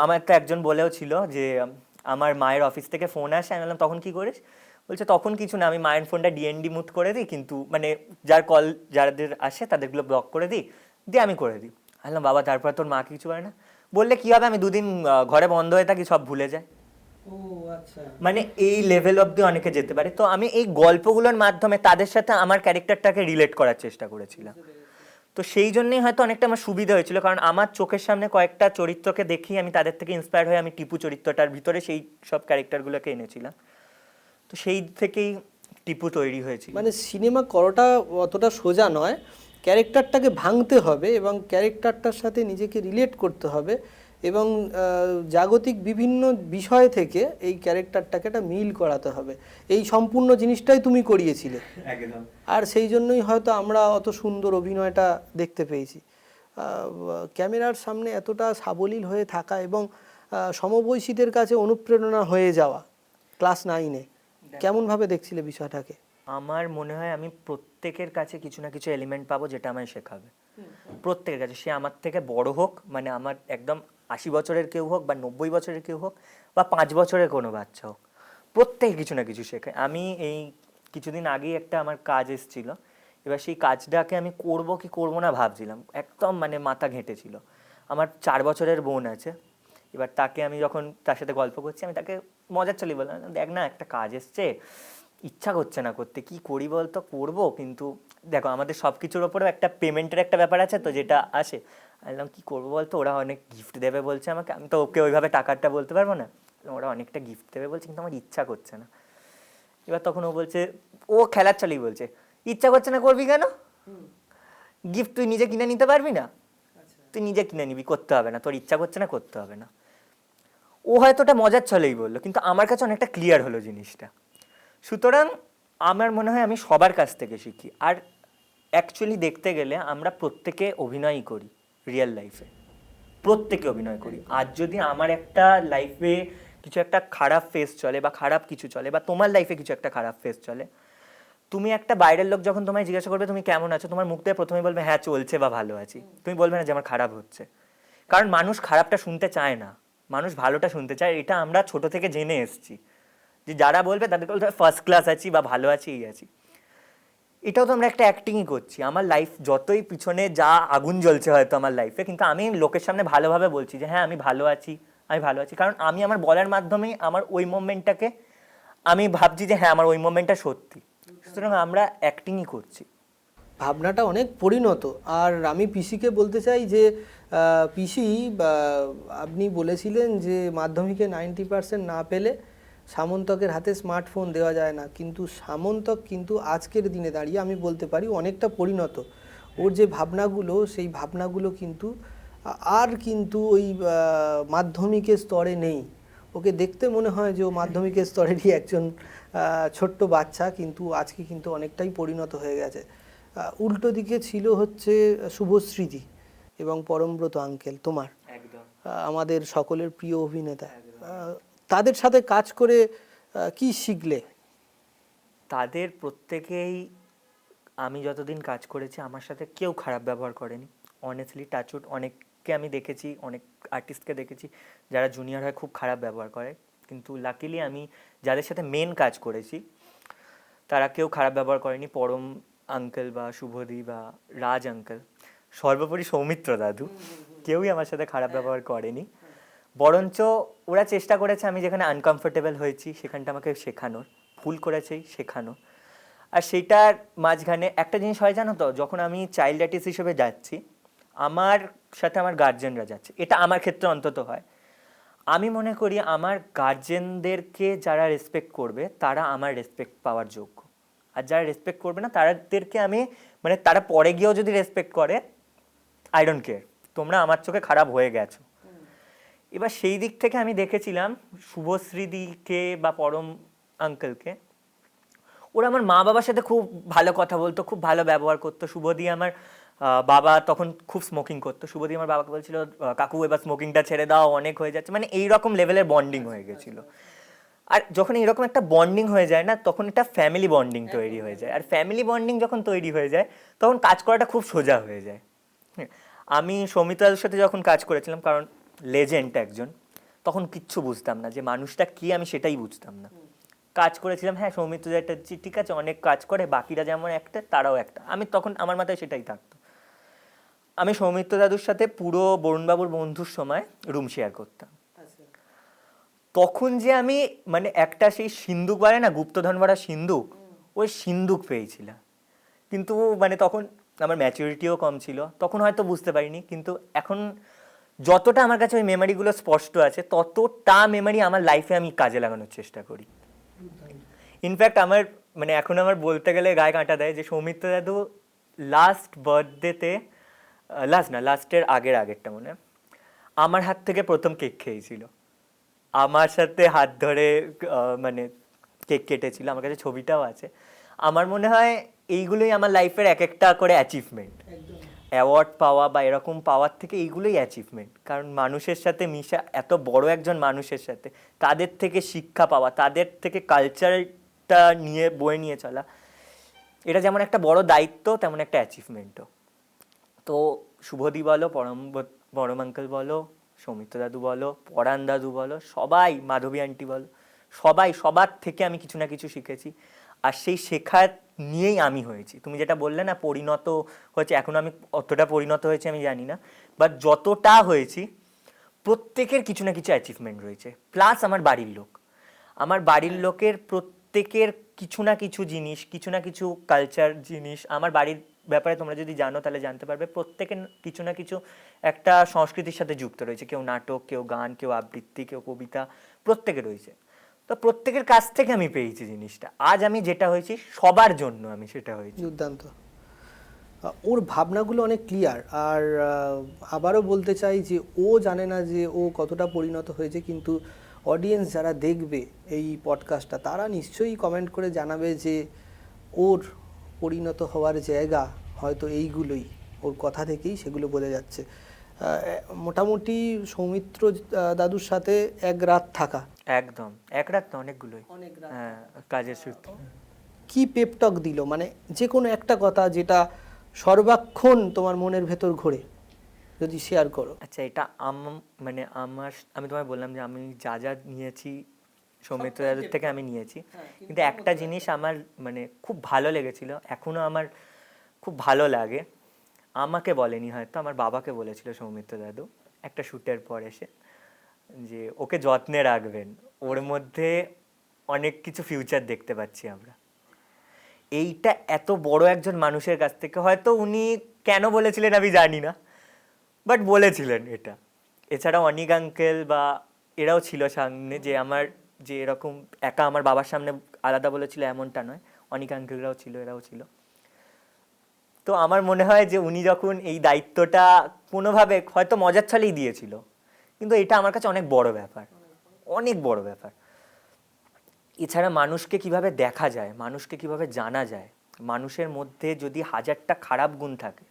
আমার তো একজন বলেও ছিল যে আমার মায়ের অফিস থেকে ফোন আসে, আমি বললাম তখন কী করিস, বলছে তখন কিছু না, আমি মায়ের ফোনটা ডিএনডি মুট করে দিই, কিন্তু মানে যার কল যাদের আসে তাদেরগুলো ব্লক করে দিই, দিয়ে আমি করে দিই। বললাম বাবা তারপর তোর মা কিছু করে না, বললে কী হবে, আমি দুদিন ঘরে বন্ধ হয়ে থাকি, সব ভুলে যায়। মানে এই লেভেল অবধি অনেকে যেতে পারে। তো আমি এই গল্পগুলোর মাধ্যমে তাদের সাথে আমার ক্যারেক্টারটাকে রিলেট করার চেষ্টা করেছিলাম। তো সেই জন্যই হয়তো অনেকটা আমার সুবিধা হয়েছিল, কারণ আমার চোখের সামনে কয়েকটা চরিত্রকে দেখি, আমি তাদের থেকে ইন্সপায়ার হয়ে আমি টিপু চরিত্রটার ভিতরে সেই সব ক্যারেক্টারগুলোকে এনেছিলাম। তো সেই থেকেই টিপু তৈরি হয়েছিল। মানে সিনেমা করাটা অতটা সোজা নয়, ক্যারেক্টারটাকে ভাঙতে হবে এবং ক্যারেক্টারটার সাথে নিজেকে রিলেট করতে হবে এবং জাগতিক বিভিন্ন বিষয় থেকে এই ক্যারেক্টারটাকে একটা মিল করাতে হবে। এই সম্পূর্ণ জিনিসটাই তুমি করিয়েছিলে, একদম। আর সেই জন্যই হয়তো আমরা অত সুন্দর অভিনয়টা দেখতে পেয়েছি। ক্যামেরার সামনে এতটা সাবলীল হয়ে থাকা এবং সমবয়সীদের কাছে অনুপ্রেরণা হয়ে যাওয়া ক্লাস 9-এ, কেমনভাবে দেখছিলে বিষয়টাকে? আমার মনে হয় আমি প্রত্যেকের কাছে কিছু না কিছু এলিমেন্ট পাবো যেটা আমায় শেখাবে, প্রত্যেকের কাছে। সে আমার থেকে বড় হোক, মানে আমার একদম 80 বছরের কেউ হোক বা 90 বছরের কেউ হোক বা 5 বছরের কোনো বাচ্চা হোক, প্রত্যেকে কিছু না কিছু শেখায়। আমি এই কিছুদিন আগেই একটা আমার কাজ এসেছিলো, এবার সেই কাজটাকে আমি করব কি করব না ভাবছিলাম, একদম মানে মাথা ঘেঁটেছিল। আমার 4 বছরের বোন আছে, এবার তাকে আমি যখন তার সাথে গল্প করছি, আমি তাকে মজার চলি বললাম, দেখ না একটা কাজ এসছে, ইচ্ছা করছে না করতে, কি করি বলতো, করবো কিন্তু দেখো আমাদের সব কিছুর ওপরেও একটা পেমেন্টের একটা ব্যাপার আছে, তো যেটা আসে। বললাম কী করবো বলতো, ওরা অনেক গিফট দেবে বলছে আমাকে, আমি তো ওকে ওইভাবে টাকাটা বলতে পারবো না, ওরা অনেকটা গিফট দেবে বলছে, কিন্তু আমার ইচ্ছা করছে না। এবার তখন ও বলছে, ও খেলার চালিয়ে বলছে, ইচ্ছা করছে না করবি কেন, গিফট তুই নিজে কিনে নিতে পারবি না, তুই নিজে কিনে নিবি, করতে হবে না, তোর ইচ্ছা করছে না করতে হবে না। ও হয়তো ওটা মজার ছলেই বললো, কিন্তু আমার কাছে অনেকটা ক্লিয়ার হলো জিনিসটা। সুতরাং আমার মনে হয় আমি সবার কাছ থেকে শিখি। আর অ্যাকচুয়ালি দেখতে গেলে আমরা প্রত্যেকে অভিনয়ই করি রিয়েল লাইফে, প্রত্যেকে অভিনয় করি। আর যদি আমার একটা লাইফে কিছু একটা খারাপ ফেস চলে বা খারাপ কিছু চলে, বা তোমার লাইফে কিছু একটা খারাপ ফেস চলে, তুমি একটা বাইরের লোক যখন তোমায় জিজ্ঞাসা করবে তুমি কেমন আছো, তোমার মুখ দিয়ে প্রথমেই বলবে হ্যাঁ চলছে বা ভালো আছি, তুমি বলবে না যে আমার খারাপ হচ্ছে। কারণ মানুষ খারাপটা শুনতে চায় না, মানুষ ভালোটা শুনতে চায়। এটা আমরা ছোট থেকে জেনে এসেছি, যে যারা বলবে তাদেরকে বলতে ফার্স্ট ক্লাস আছি বা ভালো আছি, এই আছি। এটাও তো আমরা একটা অ্যাক্টিংই করছি। আমার লাইফ যতই পিছনে যা আগুন জ্বলছে হয়তো আমার লাইফে, কিন্তু আমি লোকের সামনে ভালোভাবে বলছি যে হ্যাঁ আমি ভালো আছি, আমি ভালো আছি, কারণ আমি আমার বলার মাধ্যমেই আমার ওই মোমেন্টটাকে আমি ভাবছি যে হ্যাঁ আমার ওই মোমেন্টটা সত্যি। সুতরাং আমরা অ্যাক্টিংই করছি। ভাবনাটা অনেক পরিণত। আর আমি পিসিকে বলতে চাই যে পিসি, আপনি বলেছিলেন যে মাধ্যমিকে 90% না পেলে সামন্তকের হাতে স্মার্টফোন দেওয়া যায় না, কিন্তু সামন্তক কিন্তু আজকের দিনে দাঁড়িয়ে আমি বলতে পারি অনেকটা পরিণত। ওর যে ভাবনাগুলো, সেই ভাবনাগুলো কিন্তু আর কিন্তু ওই মাধ্যমিকের স্তরে নেই। ওকে দেখতে মনে হয় যে ও মাধ্যমিকের স্তরেরই একজন ছোট্ট বাচ্চা, কিন্তু আজকে কিন্তু অনেকটাই পরিণত হয়ে গেছে। উল্টো দিকে ছিল হচ্ছে শুভশ্রীদি এবং পরমব্রত আঙ্কেল, তোমার আমাদের সকলের প্রিয় অভিনেতা। তাদের সাথে কাজ করে কি শিখলে? তাদের প্রত্যেকেই, আমি যতদিন কাজ করেছি আমার সাথে কেউ খারাপ ব্যবহার করেনি, অনেস্টলি টাচউড। অনেককে আমি দেখেছি, অনেক আর্টিস্টকে দেখেছি যারা জুনিয়র হয় খুব খারাপ ব্যবহার করে, কিন্তু লাকিলি আমি যাদের সাথে মেন কাজ করেছি তারা কেউ খারাপ ব্যবহার করেনি। আঙ্কেল বা শুভদি বা রাজ আঙ্কেল, সর্বোপরি সৌমিত্র দাদু, কেউই আমার সাথে খারাপ ব্যবহার করেনি। বরঞ্চ ওরা চেষ্টা করেছে আমি যেখানে আনকমফোর্টেবল হয়েছি সেখানটা আমাকে শেখানোর, ভুল করেছেই শেখানো। আর সেইটার মাঝখানে একটা জিনিস হয় জানো তো, যখন আমি চাইল্ড আর্টিস্ট হিসেবে যাচ্ছি, আমার সাথে আমার গার্জেনরা যাচ্ছে, এটা আমার ক্ষেত্রে অন্তত হয়। আমি মনে করি আমার গার্জেনদেরকে যারা রেসপেক্ট করবে তারা আমার রেসপেক্ট পাওয়ার যোগ্য, আর যারা রেসপেক্ট করবে না তাদেরকে আমি, মানে তারা পরে গিয়েও যদি রেসপেক্ট করে, আই ডোন্ট কেয়ার, তোমরা আমার চোখে খারাপ হয়ে গেছো। এবার সেই দিক থেকে আমি দেখেছিলাম শুভশ্রীদিকে বা পরম আঙ্কেলকে, ওরা আমার মা বাবার সাথে খুব ভালো কথা বলতো, খুব ভালো ব্যবহার করতো। শুভদি আমার বাবা তখন খুব স্মোকিং করতো, শুভদি আমার বাবাকে বলছিল কাকু এবার স্মোকিংটা ছেড়ে দাও, অনেক হয়ে যাচ্ছে, মানে এইরকম লেভেলের বন্ডিং হয়ে গেছিলো। আর যখন এরকম একটা বন্ডিং হয়ে যায় না, তখন এটা ফ্যামিলি বন্ডিং তৈরি হয়ে যায়। আর ফ্যামিলি বন্ডিং যখন তৈরি হয়ে যায় তখন কাজ করাটা খুব সোজা হয়ে যায়। আমি সৌমিত্রাদের সাথে যখন কাজ করেছিলাম, কারণ লেজেন্ড একজন, তখন কিচ্ছু বুঝতাম না যে মানুষটা কি, আমি সেটাই বুঝতাম না। কাজ করেছিলাম, হ্যাঁ সৌমিত্র একটা ঠিক আছে অনেক কাজ করে, বাকিরা যেমন একটা তারাও একটা, আমি তখন আমার মাথায় সেটাই থাকতো। আমি সৌমিত্র দাদুর সাথে পুরো বরুণবাবুর বন্ধুর সময় রুম শেয়ার করতাম। তখন যে আমি মানে একটা সেই সিন্দুক বলে না, গুপ্তধন ভরা সিন্দুক, ওই সিন্দুক পেয়েছিলাম। কিন্তু মানে তখন আমার ম্যাচুরিটিও কম ছিল, তখন হয়তো বুঝতে পারিনি। কিন্তু এখন যতটা আমার কাছে ওই মেমারিগুলো স্পষ্ট আছে, ততটা মেমারি আমার লাইফে আমি কাজে লাগানোর চেষ্টা করি। ইনফ্যাক্ট আমার মানে এখন আমার বলতে গেলে গায়ে কাঁটা দেয় যে সৌমিত্র দাদু লাস্ট বার্থডেতে, লাস্টের আগেরটা মনে হয়, আমার হাত থেকে প্রথম কেক খেয়েছিল, আমার সাথে হাত ধরে মানে কেক কেটেছিল, আমার কাছে ছবিটাও আছে। আমার মনে হয় এইগুলোই আমার লাইফের এক একটা করে অ্যাচিভমেন্ট। অ্যাওয়ার্ড পাওয়া বা এরকম পাওয়ার থেকে এইগুলোই অ্যাচিভমেন্ট। কারণ মানুষের সাথে মিশা, এত বড় একজন মানুষের সাথে, তাদের থেকে শিক্ষা পাওয়া, তাদের থেকে কালচারটা নিয়ে বয়ে নিয়ে চলা, এটা যেমন একটা বড় দায়িত্ব তেমন একটা অ্যাচিভমেন্টও। তো শুভদি বলো, পরম আঙ্কেল বলো, সৌমিত্র দাদু বলো, পরাণ দাদু বলো, সবাই, মাধবী আন্টি বলো, সবাই, সবার থেকে আমি কিছু না কিছু শিখেছি। আর সেই শেখার নিয়েই আমি হয়েছি। তুমি যেটা বললে না পরিণত হয়েছে, এখন আমি অতটা পরিণত হয়েছে আমি জানি না, বাট যতটা হয়েছি প্রত্যেকের কিছু না কিছু অ্যাচিভমেন্ট রয়েছে। প্লাস আমার বাড়ির লোকের প্রত্যেকের কিছু না কিছু জিনিস, কিছু না কিছু কালচার জিনিস, আমার বাড়ির ব্যাপারে তোমরা যদি জানো তাহলে জানতে পারবে, প্রত্যেকের কিছু না কিছু একটা সংস্কৃতির সাথে যুক্ত রয়েছে। কেউ নাটক, কেউ গান, কেউ আবৃত্তি, কেউ কবিতা, প্রত্যেকে রয়েছে। তো প্রত্যেকের কাছ থেকে আমি পেয়েছি জিনিসটা। আজ আমি যেটা হয়েছি সবার জন্য আমি সেটা হয়েছি। দুর্দান্ত। ওর ভাবনাগুলো অনেক ক্লিয়ার। আর আবারও বলতে চাই যে ও জানে না যে ও কতটা পরিণত হয়েছে, কিন্তু অডিয়েন্স যারা দেখবে এই পডকাস্টটা তারা নিশ্চয়ই কমেন্ট করে জানাবে যে ওর পরিণত হওয়ার জায়গা হয়তো এইগুলোই, ওর কথা থেকেই সেগুলো বোঝা যাচ্ছে। মোটামুটি সৌমিত্র দাদুর সাথে এক রাত থাকা, একদম এক রাত না, অনেকগুলোই, হ্যাঁ, কাজের সূত্রে। কি পেপটক দিল, মানে যে কোনো একটা কথা যেটা সর্বাক্ষণ তোমার মনের ভেতর ঘোরে, যদি শেয়ার করো। আচ্ছা, এটা মানে আমি তোমায় বললাম যে আমি যা যা নিয়েছি সৌমিত্র দাদুর থেকে আমি নিয়েছি, কিন্তু একটা জিনিস আমার মানে খুব ভালো লেগেছিল, এখনো আমার খুব ভালো লাগে। আমাকে বলেনি হয়তো, আমার বাবাকে বলেছিল সৌমিত্র দাদু একটা শ্যুটের পর এসে, যে ওকে যত্নে রাখবেন, ওর মধ্যে অনেক কিছু ফিউচার দেখতে পাচ্ছি আমরা। এইটা এত বড় একজন মানুষের কাছ থেকে হয়তো উনি কেন বলেছিলেন আমি জানি না, বাট বলেছিলেন এটা। এছাড়াও অনিক আঙ্কেল বা এরাও ছিল সামনে, যে আমার যে এরকম একা আমার বাবার সামনে আলাদা বলেছিল এমনটা নয়, অনিক আঙ্কেলরাও ছিল, এরাও ছিল। তো আমার মনে হয় যে উনি যখন এই দায়িত্বটা কোনোভাবে হয়তো মজার ছলেই দিয়েছিল, কিন্তু এটা আমার কাছে অনেক বড় ব্যাপার, অনেক বড় ব্যাপার। এছাড়া মানুষকে কিভাবে দেখা যায়, মানুষকে কিভাবে জানা যায়, মানুষের মধ্যে যদি 1000টা খারাপ গুণ থাকে,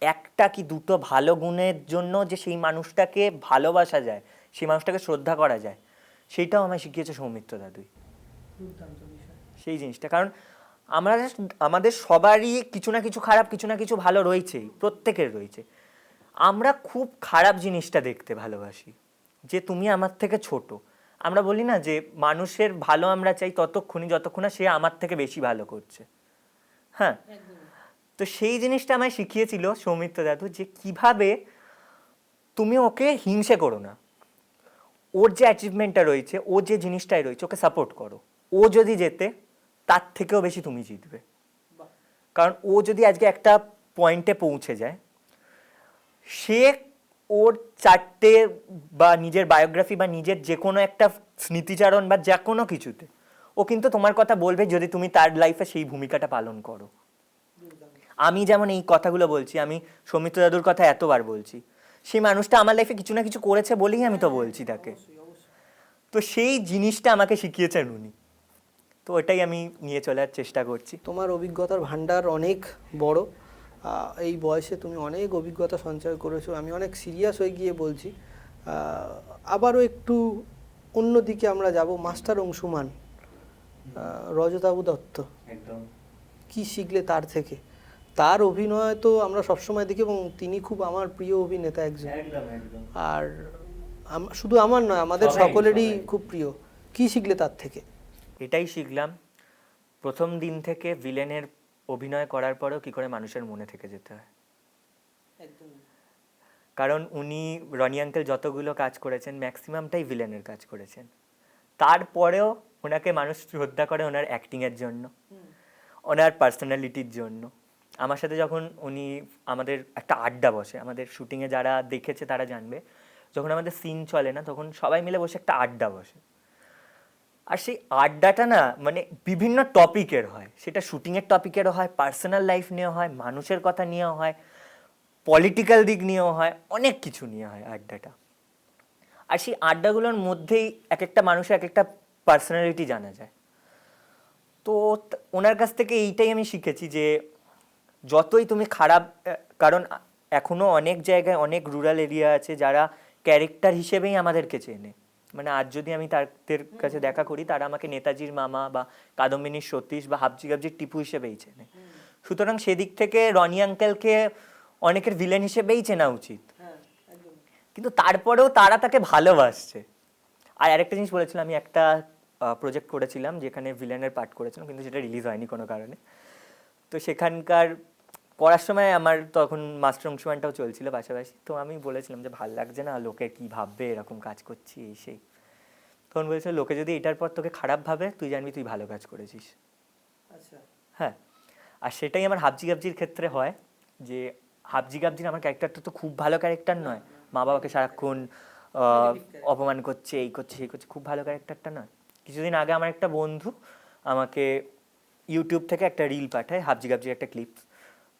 একটা কি দুটো ভালো গুণের জন্য যে সেই মানুষটাকে ভালোবাসা যায়, সেই মানুষটাকে শ্রদ্ধা করা যায়, সেইটাও আমায় শিখিয়েছে সৌমিত্র দাদুই। সেই জিনিসটা, কারণ আমাদের সবারই কিছু না কিছু খারাপ, কিছু না কিছু ভালো রয়েছেই, প্রত্যেকের রয়েছে। আমরা খুব খারাপ জিনিসটা দেখতে ভালোবাসি, যে তুমি আমার থেকে ছোট। আমরা বলি না যে মানুষের ভালো আমরা চাই ততক্ষণই যতক্ষণ না সে আমার থেকে বেশি ভালো করছে। হ্যাঁ, তো সেই জিনিসটা আমায় শিখিয়েছিল সৌমিত্র দাদু, যে কিভাবে তুমি ওকে হিংসে করো না, ওর যে অ্যাচিভমেন্টটা রয়েছে, ও যে জিনিসটাই রয়েছে, ওকে সাপোর্ট করো। ও যদি জেতে তার থেকেও বেশি তুমি জিতবে। কারণ ও যদি আজকে একটা পয়েন্টে পৌঁছে যায়, সে ওর চারটে বা নিজের বায়োগ্রাফি বা নিজের যে কোনো একটা স্মৃতিচারণ বা যে কোনো কিছুতে ও কিন্তু তোমার কথা বলবে, যদি তুমি তার লাইফে সেই ভূমিকাটা পালন করো। আমি যেমন এই কথাগুলো বলছি, আমি সৌমিত্র দাদুর কথা এতবার বলছি, সেই মানুষটা আমার লাইফে কিছু না কিছু করেছে বলেই আমি তো বলছি তাকে। তো সেই জিনিসটা আমাকে শিখিয়েছেন উনি, তো ওটাই আমি নিয়ে চলার চেষ্টা করছি। তোমার অভিজ্ঞতার ভান্ডার অনেক বড়। এই বয়সে তুমি অনেক অভিজ্ঞতা সঞ্চয় করেছো। আমি অনেক সিরিয়াস হয়ে গিয়ে বলছি, আবারও একটু অন্যদিকে আমরা যাব। মাস্টার অংশুমান, রজতাভ দত্ত, একদম কি শিখলে তার থেকে? তার অভিনয় তো আমরা সবসময় দেখি এবং তিনি খুব আমার প্রিয় অভিনেতা একজন। একদম একদম। আর শুধু আমার নয়, আমাদের সকলেরই খুব প্রিয়। কি শিখলে তার থেকে? এটাই শিখলাম, প্রথম দিন থেকে ভিলেনের অভিনয় করার পরেও কি করে মানুষের মনে থেকে যেতে হয়। কারণ উনি রনি আঙ্কেল যতগুলো কাজ করেছেন ম্যাক্সিমামটাই ভিলেনের কাজ করেছেন, তারপরেও ওনাকে মানুষ শ্রদ্ধা করে ওনার অ্যাক্টিংয়ের জন্য, ওনার পার্সোনালিটির জন্য। আমার সাথে যখন উনি, আমাদের একটা আড্ডা বসে, আমাদের শুটিংয়ে যারা দেখেছে তারা জানবে, যখন আমাদের সিন চলে না তখন সবাই মিলে বসে একটা আড্ডা বসে, আর সেই আড্ডাটা না মানে বিভিন্ন টপিকের হয়, সেটা শুটিংয়ের টপিকেরও হয়, পার্সোনাল লাইফ নিয়েও হয়, মানুষের কথা নিয়েও হয়, পলিটিক্যাল দিক নিয়েও হয়, অনেক কিছু নিয়ে হয় আড্ডাটা। আর সেই আড্ডাগুলোর মধ্যেই এক একটা মানুষের এক একটা পার্সোনালিটি জানা যায়। তো ওনার কাছ থেকে এইটাই আমি শিখেছি যে যতই তুমি খারাপ, কারণ এখনও অনেক জায়গায় অনেক রুরাল এরিয়া আছে যারা ক্যারেক্টার হিসেবেই আমাদেরকে চেনে। মানে আজ যদি আমি তাদের কাছে দেখা করি, তারা আমাকে নেতাজির মামা বা কাদম্বিনীর সতীশ বা হাবজি গাবজির টিপু হিসেবেই চেনে। সুতরাং সেদিক থেকে রনি আঙ্কেলকে অনেকের ভিলেন হিসেবেই চেনা উচিত, কিন্তু তারপরেও তারা তাকে ভালোবাসছে। আর আরেকটা জিনিস বলেছিলাম, আমি একটা প্রজেক্ট করেছিলাম যেখানে ভিলেনের পার্ট করেছিলাম, কিন্তু সেটা রিলিজ হয়নি কোনো কারণে। তো সেখানকার করার সময় আমার তখন মাস্টার অংশমানটাও চলছিল পাশাপাশি, তো আমি বলেছিলাম যে ভাল লাগছে না, লোকে কি ভাববে, এরকম কাজ করছি এই সেই। তখন বলেছিল, লোকে যদি এটার পর তোকে খারাপ ভাবে, তুই জানবি তুই ভালো কাজ করেছিস। আচ্ছা, হ্যাঁ, আর সেটাই আমার হাবজি গাবজির ক্ষেত্রে হয়, যে হাবজি গাবজির আমার ক্যারেক্টারটা তো খুব ভালো ক্যারেক্টার নয়, মা বাবাকে সারাক্ষণ অপমান করছে, এই করছে সেই করছে, খুব ভালো ক্যারেক্টারটা নয়। কিছুদিন আগে আমার একটা বন্ধু আমাকে ইউটিউব থেকে একটা রিল পাঠায়, হাবজি গাবজির একটা ক্লিপ।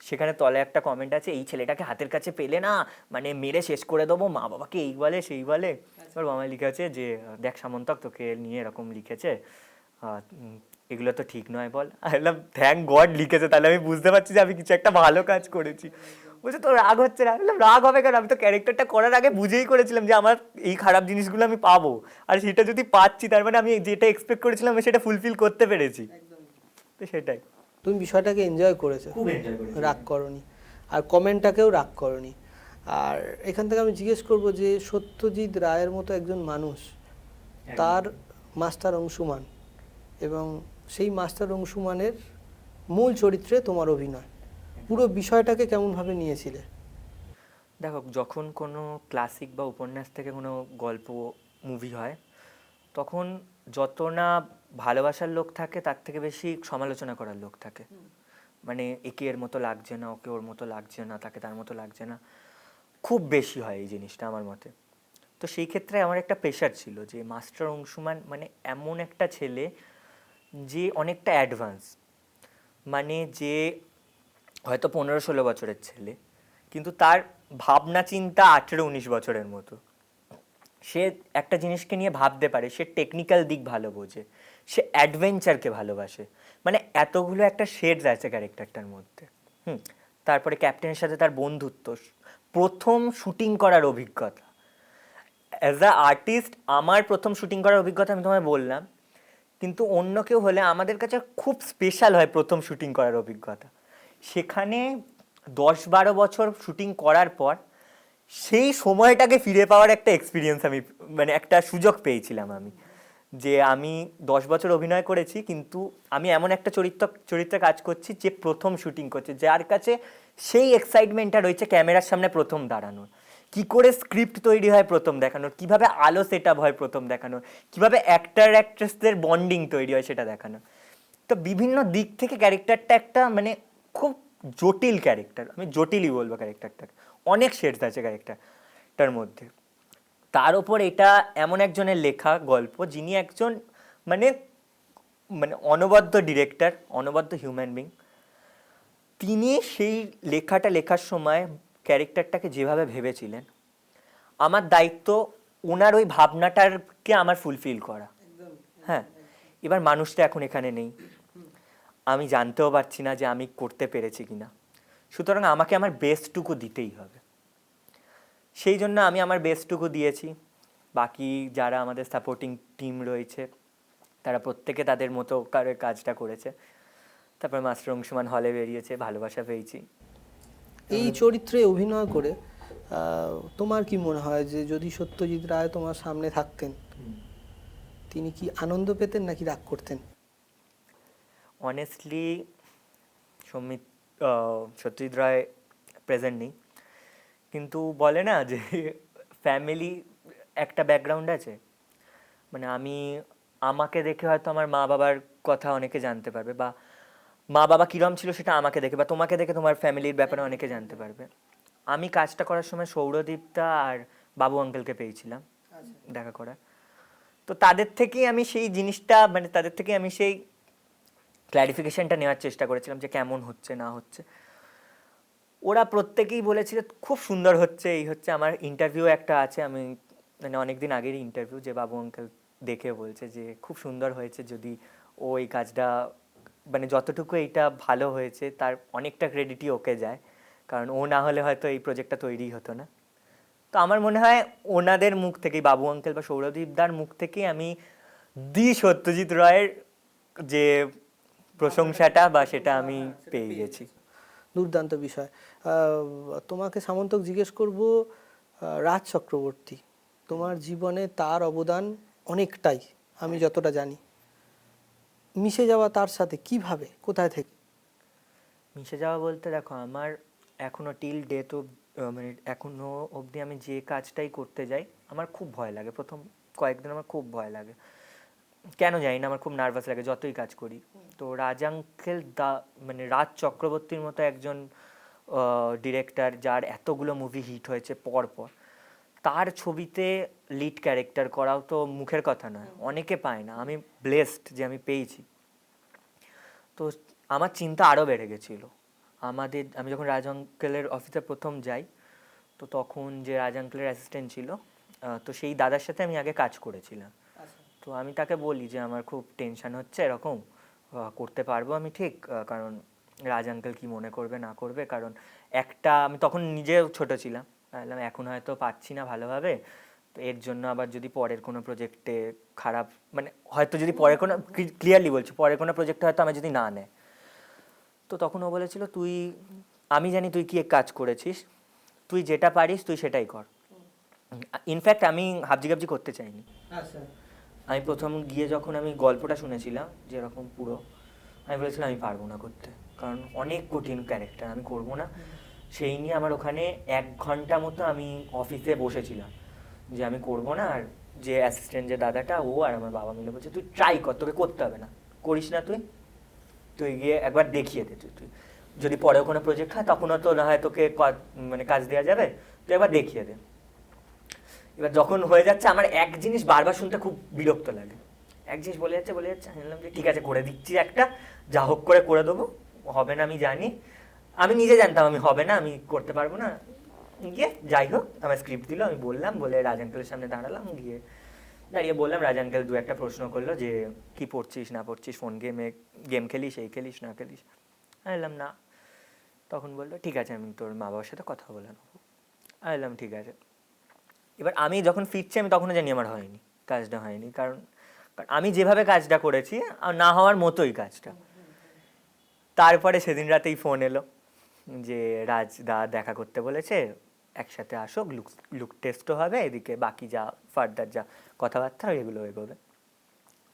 সেখানে তলে একটা কমেন্ট আছে, এই ছেলেটাকে হাতের কাছে পেলে না মানে মেরে শেষ করে দেবো, মা বাবাকে এই বলে সেই বলে। এবার মামায় লিখেছে যে দেখ সামন্তক, তোকে নিয়ে এরকম লিখেছে, এগুলো তো ঠিক নয় বল। বললাম থ্যাংক গড লিখেছে, তাহলে আমি বুঝতে পারছি যে আমি কিছু একটা ভালো কাজ করেছি। বলছে তোর রাগ হচ্ছে না? বললাম রাগ হবে কেন, আমি তো ক্যারেক্টারটা করার আগে বুঝেই করেছিলাম যে আমার এই খারাপ জিনিসগুলো আমি পাবো, আর সেটা যদি পাচ্ছি তার মানে আমি যেটা এক্সপেক্ট করেছিলাম আমি সেটা ফুলফিল করতে পেরেছি। তো সেটাই। তুমি বিষয়টাকে এনজয় করেছো, খুব এনজয় করেছি, রাগ করনি, আর কমেন্টটাকেও রাগ করনি। আর এখান থেকে আমি জিজ্ঞেস করবো যে সত্যজিৎ রায়ের মতো একজন মানুষ, তার মাস্টার অংশুমান, এবং সেই মাস্টার অংশুমানের মূল চরিত্রে তোমার অভিনয়, পুরো বিষয়টাকে কেমনভাবে নিয়েছিলে? দেখো, যখন কোনো ক্লাসিক বা উপন্যাস থেকে কোনো গল্প মুভি হয়, তখন যত না ভালোবাসার লোক থাকে তার থেকে বেশি সমালোচনা করার লোক থাকে। মানে একে এর মতো লাগছে না, ওকে ওর মতো লাগছে না, তাকে তার মতো লাগছে না, খুব বেশি হয় এই জিনিসটা আমার মতে। তো সেই ক্ষেত্রে আমার একটা প্রেশার ছিল যে মাস্টার অংশুমান মানে এমন একটা ছেলে যে অনেকটা অ্যাডভান্স, মানে যে হয়তো 15-16 বছরের ছেলে, কিন্তু তার ভাবনা চিন্তা 18-19 বছরের মতো। সে একটা জিনিসকে নিয়ে ভাবতে পারে, সে টেকনিক্যাল দিক ভালো বোঝে, সে অ্যাডভেঞ্চারকে ভালোবাসে, মানে এতগুলো একটা শেডস আছে ক্যারেক্টারটার মধ্যে। তারপরে ক্যাপ্টেনের সাথে তার বন্ধুত্ব, প্রথম শুটিং করার অভিজ্ঞতা অ্যাজ আ আর্টিস্ট, আমার প্রথম শুটিং করার অভিজ্ঞতা আমি তোমায় বললাম, কিন্তু অন্য কেউ হলে আমাদের কাছে খুব স্পেশাল হয় প্রথম শুটিং করার অভিজ্ঞতা। সেখানে 10-12 বছর শুটিং করার পর সেই সময়টাকে ফিরে পাওয়ার একটা এক্সপিরিয়েন্স আমি, মানে একটা সুযোগ পেয়েছিলাম আমি, যে আমি 10 বছর অভিনয় করেছি, কিন্তু আমি এমন একটা চরিত্রে কাজ করছি যে প্রথম শুটিং করছে, যার কাছে সেই এক্সাইটমেন্টটা রয়েছে ক্যামেরার সামনে প্রথম দাঁড়ানোর, কি করে স্ক্রিপ্ট তৈরি হয় প্রথম দেখানোর, কিভাবে আলো সেট আপ হয় প্রথম দেখানোর, কিভাবে অ্যাক্টর অ্যাক্ট্রেসদের বন্ডিং তৈরি হয় সেটা দেখানো। তো বিভিন্ন দিক থেকে ক্যারেক্টারটা একটা মানে খুব জটিল ক্যারেক্টার, আমি জটিলই বলবো ক্যারেক্টারটাকে, অনেক শেডস আছে ক্যারেক্টারটার মধ্যে। তার ওপর এটা এমন একজনের লেখা গল্প যিনি একজন মানে মানে অনবদ্য ডিরেক্টর, অনবদ্য হিউম্যান বিং। তিনি সেই লেখাটা লেখার সময় ক্যারেক্টারটাকে যেভাবে ভেবেছিলেন, আমার দায়িত্ব ওনার ওই ভাবনাটাকে আমার ফুলফিল করা। হ্যাঁ, এবার মানুষটা এখন এখানে নেই, আমি জানতেও পারছি না যে আমি করতে পেরেছি কিনা, সুতরাং আমাকে আমার বেস্টটুকু দিতেই হবে। সেই জন্য আমি আমার বেস্টটুকু দিয়েছি। বাকি যারা আমাদের সাপোর্টিং টিম রয়েছে তারা প্রত্যেকে তাদের মতো করে কাজটা করেছে। তারপর মাস্টার অংশুমান হলে বেরিয়েছে, ভালোবাসা পেয়েছি। এই চরিত্রে অভিনয় করে তোমার কি মনে হয় যে যদি সত্যজিৎ রায় তোমার সামনে থাকতেন, তিনি কি আনন্দ পেতেন নাকি রাগ করতেন? অনেস্টলি সত্যজিৎ রায় প্রেজেন্ট নেই, কিন্তু বলে না যে ফ্যামিলি একটা ব্যাকগ্রাউন্ড আছে, মানে আমাকে দেখে হয়তো আমার মা বাবার কথা অনেকে জানতে পারবে, বা মা বাবা কিরম ছিল সেটা আমাকে দেখে, বা তোমাকে দেখে তোমার ফ্যামিলির ব্যাপারে অনেকে জানতে পারবে। আমি কাজটা করার সময় সৌরদীপদা আর বাবু আঙ্কেলকে পেয়েছিলাম দেখা করার, তো তাদের থেকেই আমি সেই জিনিসটা মানে তাদের থেকে আমি সেই ক্ল্যারিফিকেশনটা নেওয়ার চেষ্টা করেছিলাম যে কেমন হচ্ছে না হচ্ছে। ওরা প্রত্যেকেই বলেছিল খুব সুন্দর হচ্ছে, এই হচ্ছে। আমার ইন্টারভিউ একটা আছে, আমি মানে অনেকদিন আগেরই ইন্টারভিউ, যে বাবু আঙ্কেল দেখে বলছে যে খুব সুন্দর হয়েছে, যদি ও এই কাজটা মানে যতটুকু এইটা ভালো হয়েছে তার অনেকটা ক্রেডিটই ওকে যায়, কারণ ও না হলে হয়তো এই প্রজেক্টটা তৈরি হতো না। তো আমার মনে হয় ওনাদের মুখ থেকেই, বাবু আঙ্কেল বা সৌরদীপদার মুখ থেকেই আমি সত্যজিৎ রায়ের যে প্রশংসাটা বা সেটা আমি পেয়ে গেছি। দুর্দান্ত বিষয়। তোমাকে সামন্তক জিজ্ঞেস করব, রাজ চক্রবর্তী, তোমার জীবনে তার অবদান অনেকটাই, আমি যতটা জানি। মিশে যাওয়া তার সাথে কিভাবে, কোথায় থেকে? মিশে যাওয়া বলতে দেখো, আমার এখনও টিল ডেট মানে এখনও অবধি আমি যে কাজটাই করতে যাই আমার খুব ভয় লাগে, প্রথম কয়েকদিন আমার খুব ভয় লাগে, কেন জানি না, আমার খুব নার্ভাস লাগে যতই কাজ করি। তো রাজ আঙ্কেল মানে রাজ চক্রবর্তীর মতো একজন ডিরেক্টর, যার এতগুলো মুভি হিট হয়েছে পর পর, তার ছবিতে লিড ক্যারেক্টার করাও তো মুখের কথা নয়, অনেকে পায় না। আমি ব্লেসড যে আমি পেয়েছি। তো আমার চিন্তা আরও বেড়ে গেছিলো। আমি যখন রাজ আঙ্কেলের অফিসে প্রথম যাই, তো তখন যে রাজ আঙ্কেলের অ্যাসিস্ট্যান্ট ছিল, তো সেই দাদার সাথে আমি আগে কাজ করেছিলাম। তো আমি তাকে বলি যে আমার খুব টেনশন হচ্ছে, এরকম করতে পারবো আমি ঠিক, কারণ রাজ আঙ্কেল কী মনে করবে না করবে, কারণ আমি তখন নিজেও ছোটো ছিলাম, বললাম এখন হয়তো পাচ্ছি না ভালোভাবে, তো এর জন্য আবার যদি পরের কোনো প্রজেক্টে খারাপ, মানে হয়তো যদি পরের কোনো, ক্লিয়ারলি বলছি, পরের কোনো প্রজেক্টে হয়তো আমি যদি না নেয়। তো তখন ও বলেছিল, আমি জানি তুই কি কাজ করেছিস, তুই যেটা পারিস তুই সেটাই কর। ইনফ্যাক্ট আমি হাবজি করতে চাইনি। আমি প্রথম গিয়ে যখন আমি গল্পটা শুনেছিলাম যেরকম পুরো, আমি বলেছিলাম আমি পারবো না করতে, কারণ অনেক কঠিন ক্যারেক্টার, আমি করবো না। সেই নিয়ে আমার ওখানে 1 ঘন্টা মতো আমি অফিসে বসেছিলাম যে আমি করবো না। আর যে অ্যাসিস্ট্যান্ট যে দাদাটা, ও আর আমার বাবা মিলে বলছে তুই ট্রাই কর, তোকে করতে হবে না, করিস না, তুই গিয়ে একবার দেখিয়ে দে, তুই যদি পরেও কোনো প্রজেক্ট হয় তখনও তো না হয় তোকে মানে কাজ দেওয়া যাবে, তুই একবার দেখিয়ে দে। এবার যখন হয়ে যাচ্ছে, আমার এক জিনিস বারবার শুনতে খুব বিরক্ত লাগে, এক জিনিস বলে যাচ্ছে আমি বললাম যে ঠিক আছে করে দিচ্ছি, একটা যা হোক করে দেবো, হবে না আমি জানি, আমি নিজে জানতাম আমি হবে না, আমি করতে পারবো না। গিয়ে যাই হোক আমার স্ক্রিপ্ট দিল, আমি বললাম, বলে রাজ আঙ্কেলের সামনে দাঁড়িয়ে বললাম, রাজ আঙ্কেল 2-1টা প্রশ্ন করলো যে কি পড়ছিস না পড়ছিস, ফোন গেম খেলিস, এই খেলিস না খেলিস। আমি বললাম না। তখন বললো ঠিক আছে আমি তোর মা বাবার সাথে কথা বলে নেবো। আমি বললাম ঠিক আছে। এবার আমি যখন ফিরছি আমি তখনও জানি আমার হয়নি, কাজটা হয়নি, কারণ আমি যেভাবে কাজটা করেছি না হওয়ার মতোই কাজটা। তারপরে সেদিন রাতেই ফোন এলো যে রাজদা দেখা করতে বলেছে, একসাথে আসো, লুক টেস্টও হবে, এদিকে বাকি যা ফার্দার যা কথাবার্তা এগুলো এগোবে।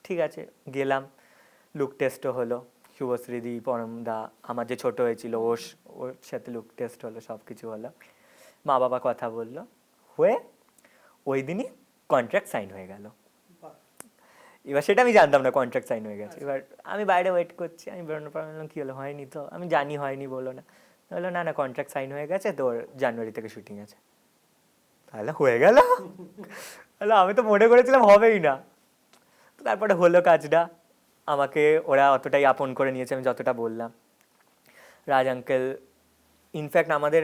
ঠিক আছে গেলাম, লুক টেস্টও হলো, শুভশ্রীদি পরমদা আমার যে ছোট হয়েছিল ওর সাথে লুক টেস্ট হলো, সব কিছু হলো, মা বাবা কথা বললো, হয়ে ওই দিনই কন্ট্রাক্ট সাইন হয়ে গেল। এবার সেটা আমি জানতাম না কন্ট্রাক্ট সাইন হয়ে গেছে। এবার আমি বাইরে ওয়েট করছি, আমি বেরোনোর পর বললাম কী হলো, হয়নি তো? আমি জানি হয়নি, বললো না। বললো না না কন্ট্রাক্ট সাইন হয়ে গেছে, তোর জানুয়ারি থেকে শুটিং আছে। তাহলে হয়ে গেল। তাহলে আমি তো মনে করেছিলাম হবেই না। তো তারপরে হলো কাজটা, আমাকে ওরা অতটাই আপন করে নিয়েছে আমি যতটা বললাম। রাজ আঙ্কেল ইনফ্যাক্ট আমাদের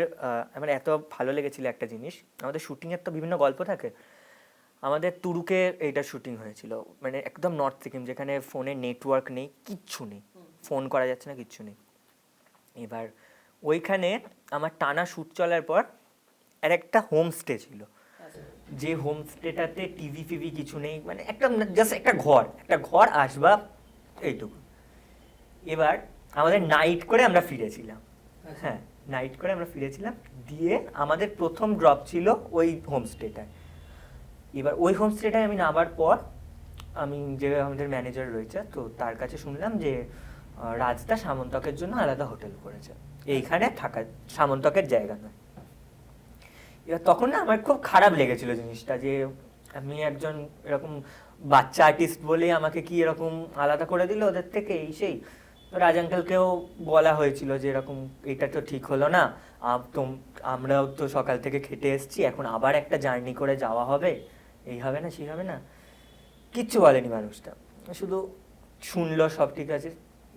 আমার এত ভালো লেগেছিল একটা জিনিস, আমাদের শুটিংয়ের তো বিভিন্ন গল্প থাকে। আমাদের তুরুকে এইটা শুটিং হয়েছিল, মানে একদম নর্থ সিকিম, যেখানে ফোনে নেটওয়ার্ক নেই, কিচ্ছু নেই, ফোন করা যাচ্ছে না, কিচ্ছু নেই। এবার ওইখানে আমার টানা শ্যুট চলার পর আর একটা হোমস্টে ছিল, যে হোমস্টেটাতে টিভি ফিভি কিছু নেই, মানে একটা জাস্ট একটা ঘর আসবাব এইটুকু। এবার আমাদের নাইট করে আমরা ফিরেছিলাম, হ্যাঁ নাইট করে আমরা ফিরেছিলাম, দিয়ে আমাদের প্রথম ড্রপ ছিল ওই হোমস্টেটায়। এবার ওই হোমস্টেটায় আমি নামার পর আমি যে আমাদের ম্যানেজার রয়েছে, তো তার কাছে শুনলাম যে রাজদা সামন্তকের জন্য আলাদা হোটেল করেছে, এইখানে থাকা সামন্তকের জায়গা নয়। এবার তখন না আমার খুব খারাপ লেগেছিল জিনিসটা, যে আমি একজন এরকম বাচ্চা আর্টিস্ট বলে আমাকে কি এরকম আলাদা করে দিল ওদের থেকে, এই সেই। রাজ আঙ্কেলকেও বলা হয়েছিল যে এরকম এটা তো ঠিক হলো না, আমরাও তো সকাল থেকে খেটে এসেছি, এখন আবার একটা জার্নি করে যাওয়া হবে, এই হবে না সেই হবে না, কিচ্ছু বলেনি মানুষটা, শুধু শুনলো সব ঠিক আছে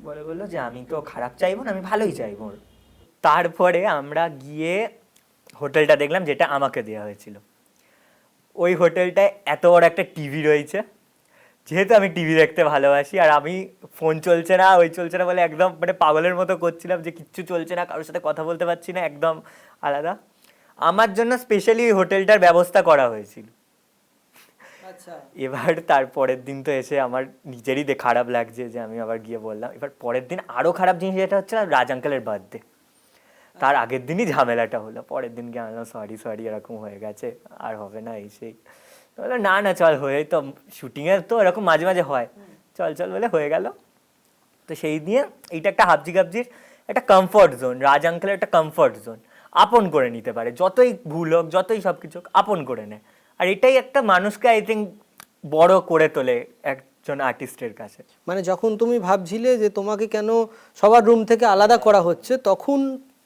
বললো যে আমি তো খারাপ চাইবো না, আমি ভালোই চাইবো। তারপরে আমরা গিয়ে হোটেলটা দেখলাম যেটা আমাকে দেওয়া হয়েছিল। ওই হোটেলটায় এত বড় একটা টিভি রয়েছে, যেহেতু আমি টিভি দেখতে ভালোবাসি, আর আমি ফোন চলছে না ওই চলছে না বলে একদম মানে পাগলের মতো করছিলাম, যে কিচ্ছু চলছে না, কারোর সাথে কথা বলতে পারছি না, একদম আলাদা। আমার জন্য স্পেশালি ওই হোটেলটার ব্যবস্থা করা হয়েছিল। এবার তারপরের দিন তো এসে আমার নিজেরই খারাপ লাগছে যে আমি আবার গিয়ে বললাম। এবার পরের দিন আরও খারাপ জিনিস যেটা হচ্ছে, রাজ আঙ্কেলের বার্থডে, তার আগের দিনই ঝামেলাটা হলো। পরের দিন গিয়ে আনলাম সরি এরকম হয়ে গেছে, আর হবে না এই সেই। বললো না চল, হয়ে তো শুটিংয়ে তো এরকম মাঝে মাঝে হয়, চল বলে হয়ে গেল। তো সেই দিয়ে এইটা একটা হাবজি গাবজির একটা কমফর্ট জোন, রাজ আঙ্কেলের একটা কমফর্ট জোন, আপন করে নিতে পারে, যতই ভুল হোক যতই সব কিছু হোক আপন করে নেয়। আর এটাই একটা মানুষকে আই থিঙ্ক বড় করে তোলে একজন আর্টিস্টের কাছে। মানে যখন তুমি ভাবছিলে যে তোমাকে কেন সবার রুম থেকে আলাদা করা হচ্ছে, তখন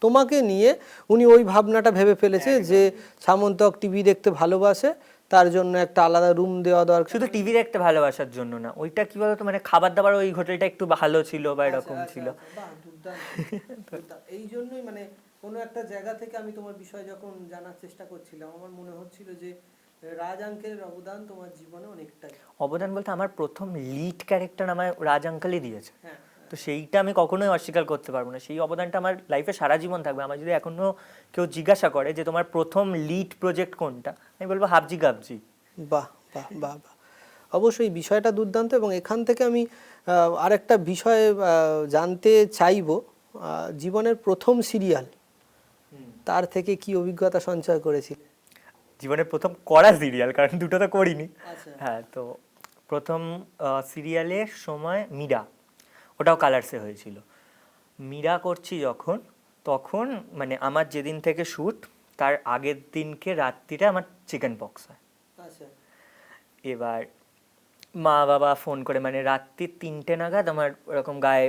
তোমাকে নিয়ে উনি ওই ভাবনাটা ভেবে ফেলেছে যে সামন্তক টিভি দেখতে ভালোবাসে, তার জন্য একটা আলাদা রুম দেওয়া দরকার। শুধু টিভি দেখতে ভালোবাসার জন্য না, ওইটা কি বলতো, মানে খাবার দাবার ওই হোটেলটা একটু ভালো ছিল বা এরকম ছিল। এই জন্যই মানে কোনো একটা জায়গা থেকে আমি তোমার বিষয় যখন জানার চেষ্টা করছিলাম, আমার মনে হচ্ছিল যে রাজ আঙ্কেলের অবদান তোমার জীবনে অনেকটাই। অবদান বলতে আমার প্রথম লিড ক্যারেক্টার আমার রাজ আঙ্কেলই দিয়েছে, তো সেইটা আমি কখনোই অস্বীকার করতে পারবো না। সেই অবদানটা আমার লাইফে সারা জীবন থাকবে। আমার যদি এখনো কেউ জিজ্ঞাসা করে যে তোমার প্রথম লিড প্রজেক্ট কোনটা, আমি বলবো হাবজি গাবজি। বাহ বাহ বাহ বাহ, অবশ্যই বিষয়টা দুর্দান্ত। এবং এখান থেকে আমি আরেকটা বিষয় জানতে চাইবো, জীবনের প্রথম সিরিয়াল, তার থেকে কি অভিজ্ঞতা সঞ্চয় করেছিল? জীবনের প্রথম করা সিরিয়াল, কারণ দুটো তো করিনি। হ্যাঁ, তো প্রথম সিরিয়ালের সময় মীরা, ওটাও কালার্সে হয়েছিল। মীরা করছি যখন, তখন মানে আমার যেদিন থেকে শ্যুট তার আগের দিনকে রাত্রিটা আমার চিকেন পক্স হয়। এবার মা বাবা ফোন করে, মানে রাত্রি 3টে নাগাদ আমার ওরকম গায়ে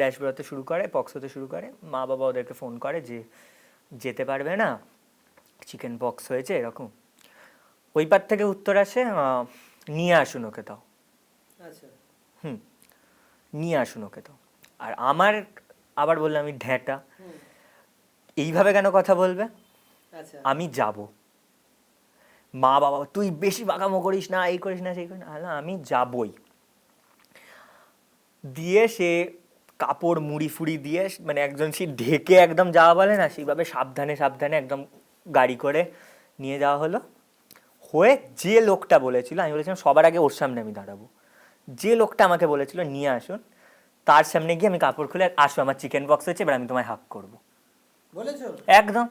র্যাশ বেরোতে শুরু করে, পক্স হতে শুরু করে। মা বাবা ওদেরকে ফোন করে যে যেতে পারবে না, চিকেন পক্স হয়েছে এরকম। ওই পার থেকে উত্তর আসে নিয়ে আসুন ওকে তাও। নিয়ে আসুন ওকে তো। আর আমার আবার বললাম আমি ঢ্যাঁটা, এইভাবে কেন কথা বলবে, আমি যাব। মা বাবা তুই বেশি বাঁকামো করিস না, এই করিস না সেই করিস না, আমি যাবই। দিয়ে সে কাপড় মুড়ি ফুড়ি দিয়ে, মানে একজন সে ঢেকে একদম যাওয়া বলে না, সেইভাবে সাবধানে একদম গাড়ি করে নিয়ে যাওয়া হলো। হয়ে যে লোকটা বলেছিল, আমি বলেছিলাম সবার আগে ওর সামনে আমি দাঁড়াবো, যে লোকটা আমাকে বলেছিল নিয়ে আসুন, তার সামনে গিয়ে আমি কাপড় খুলে আসো আমার চিকেন বক্স হয়েছে, এবার আমি তোমায় হাক করবো বলেছো একদম।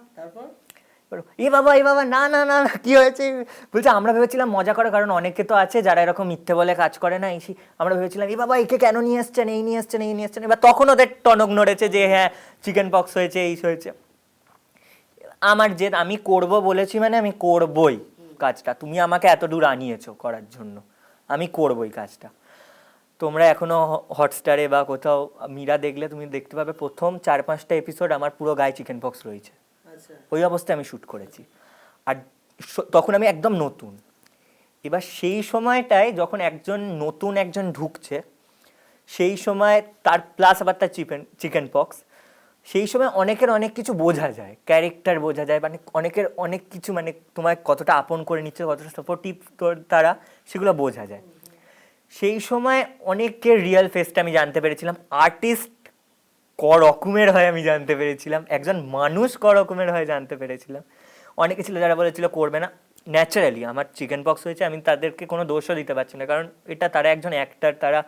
এ বাবা না না না না, কি হয়েছে? বলছে আমরা ভেবেছিলাম মজা করে, কারণ অনেকে তো আছে যারা এরকম মিথ্যে বলে কাজ করে না, এসে আমরা ভেবেছিলাম এ বাবা একে কেন নিয়ে আসছেন, এই নিয়ে আসছেন, এই নিয়ে আসছেন। এবার তখন ওদের টনক নড়েছে যে হ্যাঁ চিকেন পক্স হয়েছে, এই হয়েছে। আমার জেদ, আমি করব বলেছি মানে আমি করবই কাজটা, তুমি আমাকে এত দূর আনিয়েছো করার জন্য, আমি করবই কাজটা। তোমরা এখনো হটস্টারে বা কোথাও মীরা দেখলে তুমি দেখতে পাবে প্রথম 4-5টা এপিসোড আমার পুরো গায়ে চিকেন পক্স রয়েছে, ওই অবস্থায় আমি শ্যুট করেছি। আর তখন আমি একদম নতুন। এবার সেই সময়টায় যখন একজন ঢুকছে, সেই সময় তার প্লাস আবার তার চিকেন পক্স, সেই সময় অনেকের অনেক কিছু বোঝা যায়, ক্যারেক্টার বোঝা যায়, মানে অনেকের অনেক কিছু, মানে তোমায় কতটা আপন করে নিচ্ছে, কতটা সাপোর্টিভ তারা, সেগুলো বোঝা যায়। সেই সময় অনেকের রিয়েল ফেসটা আমি জানতে পেরেছিলাম, আর্টিস্ট ক রকমের হয় আমি জানতে পেরেছিলাম, একজন মানুষ ক রকমের হয় জানতে পেরেছিলাম। অনেকে ছিল যারা বলেছিল করবে না। ন্যাচারালি আমার চিকেন পক্স হয়েছে, আমি তাদেরকে কোনো দোষও দিতে পারছি না, কারণ এটা তারা একজন অ্যাক্টার, তারা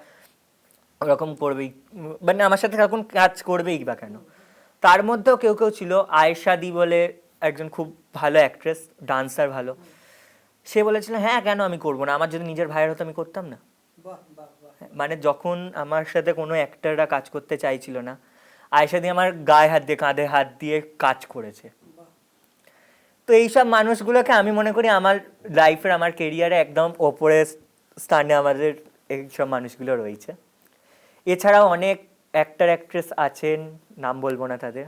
ওরকম করবেই, মানে আমার সাথে এরকম কাজ করবেই বা কেন। তার মধ্যেও কেউ কেউ ছিল, আয়েশাদি বলে একজন খুব ভালো অ্যাক্ট্রেস, ডান্সার ভালো, সে বলেছিল হ্যাঁ কেন আমি করবো না, আমার যদি নিজের ভাইয়ের হতো আমি করতাম না। মানে যখন আমার সাথে কোনো অ্যাক্টাররা কাজ করতে চাইছিল না, আয়েশাদি আমার গায়ে হাত দিয়ে, কাঁধে হাত দিয়ে কাজ করেছে। তো এইসব মানুষগুলোকে আমি মনে করি আমার লাইফের, আমার কেরিয়ারে একদম ওপরের স্থানে আমাদের এইসব মানুষগুলো রয়েছে। এছাড়াও অনেক অ্যাক্টার অ্যাক্ট্রেস আছেন, নাম বলবো না তাদের,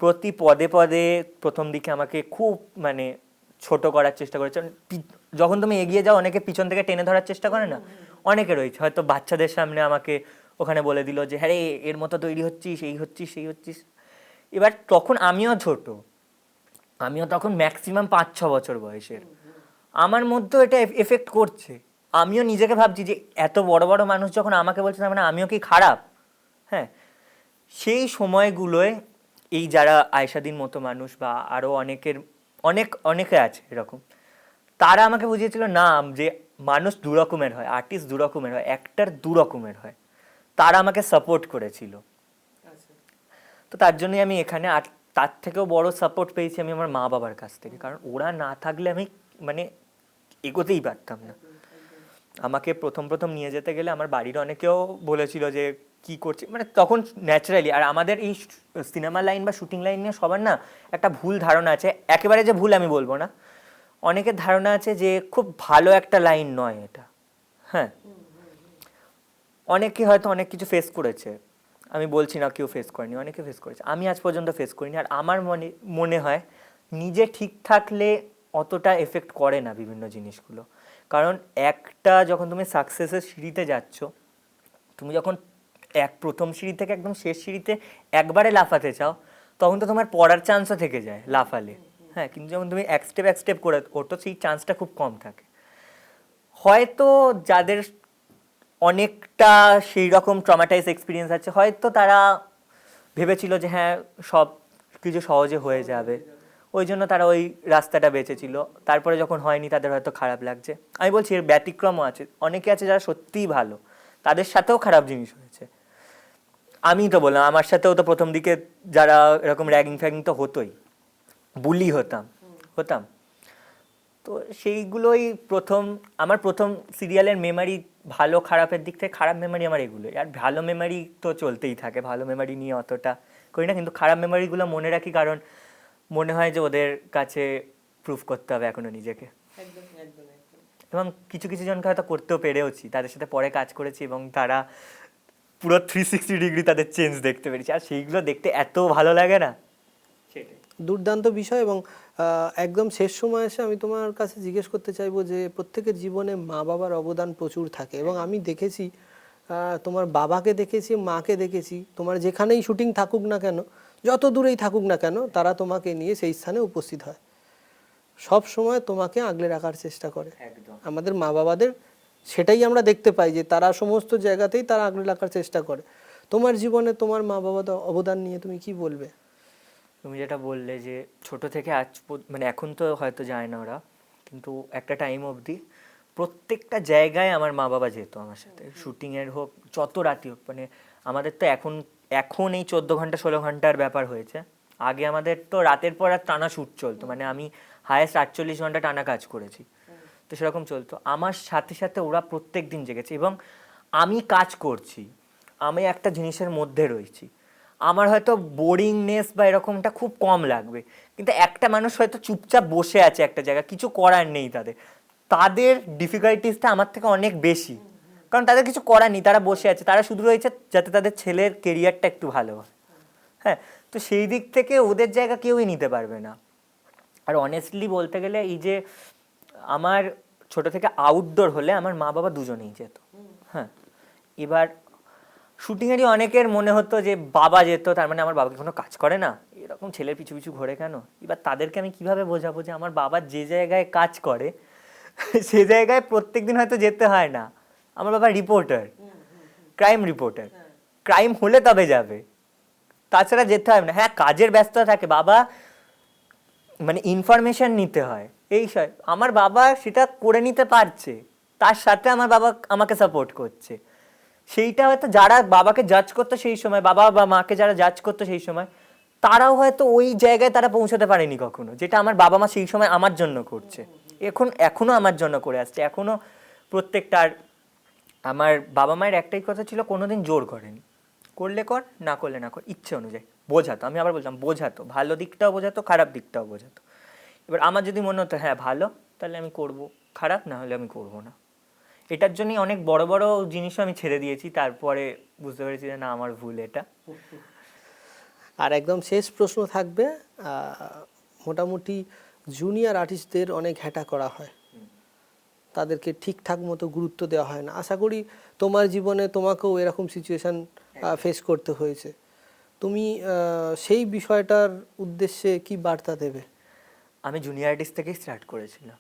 প্রতি পদে পদে প্রথম দিকে আমাকে খুব মানে ছোট করার চেষ্টা করেছেন। যখন তুমি এগিয়ে যাও অনেকে পিছন থেকে টেনে ধরার চেষ্টা করে না, অনেকে রয়েছে হয়তো বাচ্চাদের সামনে আমাকে ওখানে বলে দিল যে হ্যাঁ রে এর মতো তৈরি হচ্ছিস, এই হচ্ছিস, সেই হচ্ছিস। এবার তখন আমিও ছোট, আমিও তখন ম্যাক্সিমাম 5-6 বছর বয়সের, আমার মধ্যেও এটা এফেক্ট করছে। আমিও নিজেকে ভাবছি যে এত বড় বড় মানুষ যখন আমাকে বলছে, তার মানে আমিও কি খারাপ? হ্যাঁ, সেই সময়গুলোয় এই যারা আয়েশাদির মতো মানুষ বা আরও অনেকে আছে এরকম, তারা আমাকে বুঝিয়েছিল না যে মানুষ দু রকমের হয়, আর্টিস্ট দু রকমের হয়, অ্যাক্টার দু রকমের হয়। তারা আমাকে সাপোর্ট করেছিল। তো তার জন্যই আমি এখানে। আর তার থেকেও বড় সাপোর্ট পেয়েছি আমি আমার মা বাবার কাছ থেকে, কারণ ওরা না থাকলে আমি মানে এগোতেই পারতাম না। আমাকে প্রথম নিয়ে যেতে গেলে আমার বাড়ির অনেকেও বলেছিল যে কি করছে, মানে তখন ন্যাচারালি। আর আমাদের এই সিনেমা লাইন বা শুটিং লাইন নিয়ে সবার না একটা ভুল ধারণা আছে, একেবারে যে ভুল আমি বলবো না, অনেকের ধারণা আছে যে খুব ভালো একটা লাইন নয় এটা। হ্যাঁ, অনেকে হয়তো অনেক কিছু ফেস করেছে, আমি বলছি না কেউ ফেস করেনি, অনেকে ফেস করেছে, আমি আজ পর্যন্ত ফেস করিনি। আর আমার মনে হয় নিজে ঠিক থাকলে অতটা এফেক্ট করে না বিভিন্ন জিনিসগুলো। কারণ একটা যখন তুমি সাকসেসের সিঁড়িতে যাচ্ছ, তুমি যখন প্রথম সিঁড়ি থেকে একদম শেষ সিঁড়িতে একবারে লাফাতে চাও, তখন তো তোমার পড়ার চান্সও থেকে যায় লাফালে। হ্যাঁ, কিন্তু যখন তুমি এক স্টেপ করে ওঠো, সেই চান্সটা খুব কম থাকে। হয়তো যাদের অনেকটা সেই রকম ট্রমাটাইজ এক্সপিরিয়েন্স আছে, হয়তো তারা ভেবেছিল যে হ্যাঁ সব কিছু সহজে হয়ে যাবে, ওই জন্য তারা ওই রাস্তাটা বেঁচেছিল। তারপরে যখন হয়নি তাদের হয়তো খারাপ লাগছে। আমি বলছি এর ব্যতিক্রমও আছে, অনেকে আছে যারা সত্যিই ভালো, তাদের সাথেও খারাপ জিনিস হয়েছে। আমি তো বললাম আমার সাথেও তো প্রথম দিকে যারা এরকম র্যাগিং ফ্যাগিং তো হতোই, বুলি হতাম। তো সেইগুলোই আমার প্রথম সিরিয়ালের মেমারি, ভালো খারাপের দিক থেকে খারাপ মেমারি আমার এগুলোই। আর ভালো মেমারি তো চলতেই থাকে, ভালো মেমারি নিয়ে অতটা করি না, কিন্তু খারাপ মেমারিগুলো মনে রাখি, কারণ মনে হয় যে ওদের কাছে প্রুফ করতে হবে এখনো নিজেকে। এবং কিছু জনকে হয়তো করতেও পেরেওছি, তাদের সাথে পরে কাজ করেছি এবং তারা পুরো 360 ডিগ্রি তাদের চেঞ্জ দেখতে পেরেছি, আর সেইগুলো দেখতে এত ভালো লাগে না, সেটাই দুর্দান্ত বিষয়। এবং একদম শেষ সময় এসে আমি তোমার কাছে জিজ্ঞেস করতে চাইবো যে প্রত্যেকের জীবনে মা বাবার অবদান প্রচুর থাকে, এবং আমি দেখেছি তোমার বাবাকে দেখেছি, মাকে দেখেছি, তোমার যেখানেই শুটিং থাকুক না কেন, যত দূরেই থাকুক না কেন, তারা তোমাকে নিয়ে সেই স্থানে উপস্থিত হয়, সব সময় তোমাকে আগলে রাখার চেষ্টা করে। আমাদের মা বাবাদের সেটাই আমরা দেখতে পাই যে তারা সমস্ত জায়গাতেই তারা আগলে রাখার চেষ্টা করে। তোমার জীবনে তোমার মা বাবার অবদান নিয়ে তুমি কি বলবে? তুমি যেটা বললে যে ছোট থেকে আজ মানে এখন তো হয়তো যায় না ওরা, কিন্তু একটা টাইম অবধি প্রত্যেকটা জায়গায় আমার মা বাবা যেত আমার সাথে, শুটিংয়ের হোক, যত রাতি হোক। মানে আমাদের তো এখন এই 14 ঘন্টা 16 ঘন্টার ব্যাপার হয়েছে, আগে আমাদের তো রাতের পর রাত টানা শ্যুট চলতো, মানে আমি হায়েস্ট 48 ঘন্টা টানা কাজ করেছি, তো সেরকম চলতো। আমার সাথে সাথে ওরা প্রত্যেক দিন জেগেছে এবং আমি কাজ করছি, আমি একটা জিনিসের মধ্যে রয়েছি, আমার হয়তো বোরিংনেস বা এরকমটা খুব কম লাগবে, কিন্তু একটা মানুষ হয়তো চুপচাপ বসে আছে একটা জায়গায়, কিছু করার নেই তাদের, তাদের ডিফিকাল্টিসটা আমার থেকে অনেক বেশি, কারণ তাদের কিছু করার নেই, তারা বসে আছে, তারা শুধু রয়েছে যাতে তাদের ছেলের কেরিয়ারটা একটু ভালো হয়। হ্যাঁ, তো সেই দিক থেকে ওদের জায়গা কেউই নিতে পারবে না। আর অনেস্টলি বলতে গেলে এই যে আমার ছোট থেকে আউটডোর হলে আমার মা বাবা দুজনেই যেত। হ্যাঁ, এবার শুটিংয়েরই অনেকের মনে হতো যে বাবা যেত তার মানে আমার বাবাকে কোনো কাজ করে না, এরকম ছেলের পিছু পিছু ঘোরে কেন। এবার তাদেরকে আমি কিভাবে বোঝাবো যে আমার বাবা যে জায়গায় কাজ করে সে জায়গায় প্রত্যেকদিন হয়তো যেতে হয় না। আমার বাবা রিপোর্টার, ক্রাইম রিপোর্টার, ক্রাইম হলে তবে যাবে, তাছাড়া যেতে হয় না। হ্যাঁ, কাজের ব্যস্ততা থাকে, বাবা মানে ইনফরমেশন নিতে হয়, এই আমার বাবা সেটা করে নিতে পারছে, তার সাথে আমার বাবা আমাকে সাপোর্ট করছে। সেইটা হয়তো যারা বাবাকে জাজ করতো সেই সময়, বাবা বা মাকে যারা জাজ করতো সেই সময়, তারাও হয়তো ওই জায়গায় তারা পৌঁছাতে পারেনি কখনো, যেটা আমার বাবা মা সেই সময় আমার জন্য করছে, এখনো আমার জন্য করে আসছে, এখনো প্রত্যেকটা। আমার বাবা মায়ের একটাই কথা ছিল, কোনোদিন জোর করেনি, করলে কর, না করলে না কর, ইচ্ছে অনুযায়ী বোঝাতো। আমি আবার বলতাম বোঝাতো, ভালো দিকটাও বোঝাতো, খারাপ দিকটাও বোঝাতো। এবার আমার যদি মনে হতো হ্যাঁ ভালো, তাহলে আমি করব, খারাপ না হলে আমি করব না। এটার জন্যই অনেক বড় বড় জিনিসও আমি ছেড়ে দিয়েছি, তারপরে বুঝতে পেরেছি যে না, আমার ভুল এটা। আর একদম শেষ প্রশ্ন থাকবে, মোটামুটি জুনিয়র আর্টিস্টদের অনেক ঘেঁটা করা হয়, তাদেরকে ঠিকঠাক মতো গুরুত্ব দেওয়া হয় না। আশা করি তোমার জীবনে তোমাকেও এরকম সিচুয়েশান ফেস করতে হয়েছে। তুমি সেই বিষয়টার উদ্দেশ্যে কি বার্তা দেবে? আমি জুনিয়র আর্টিস্ট থেকেই স্টার্ট করেছিলাম।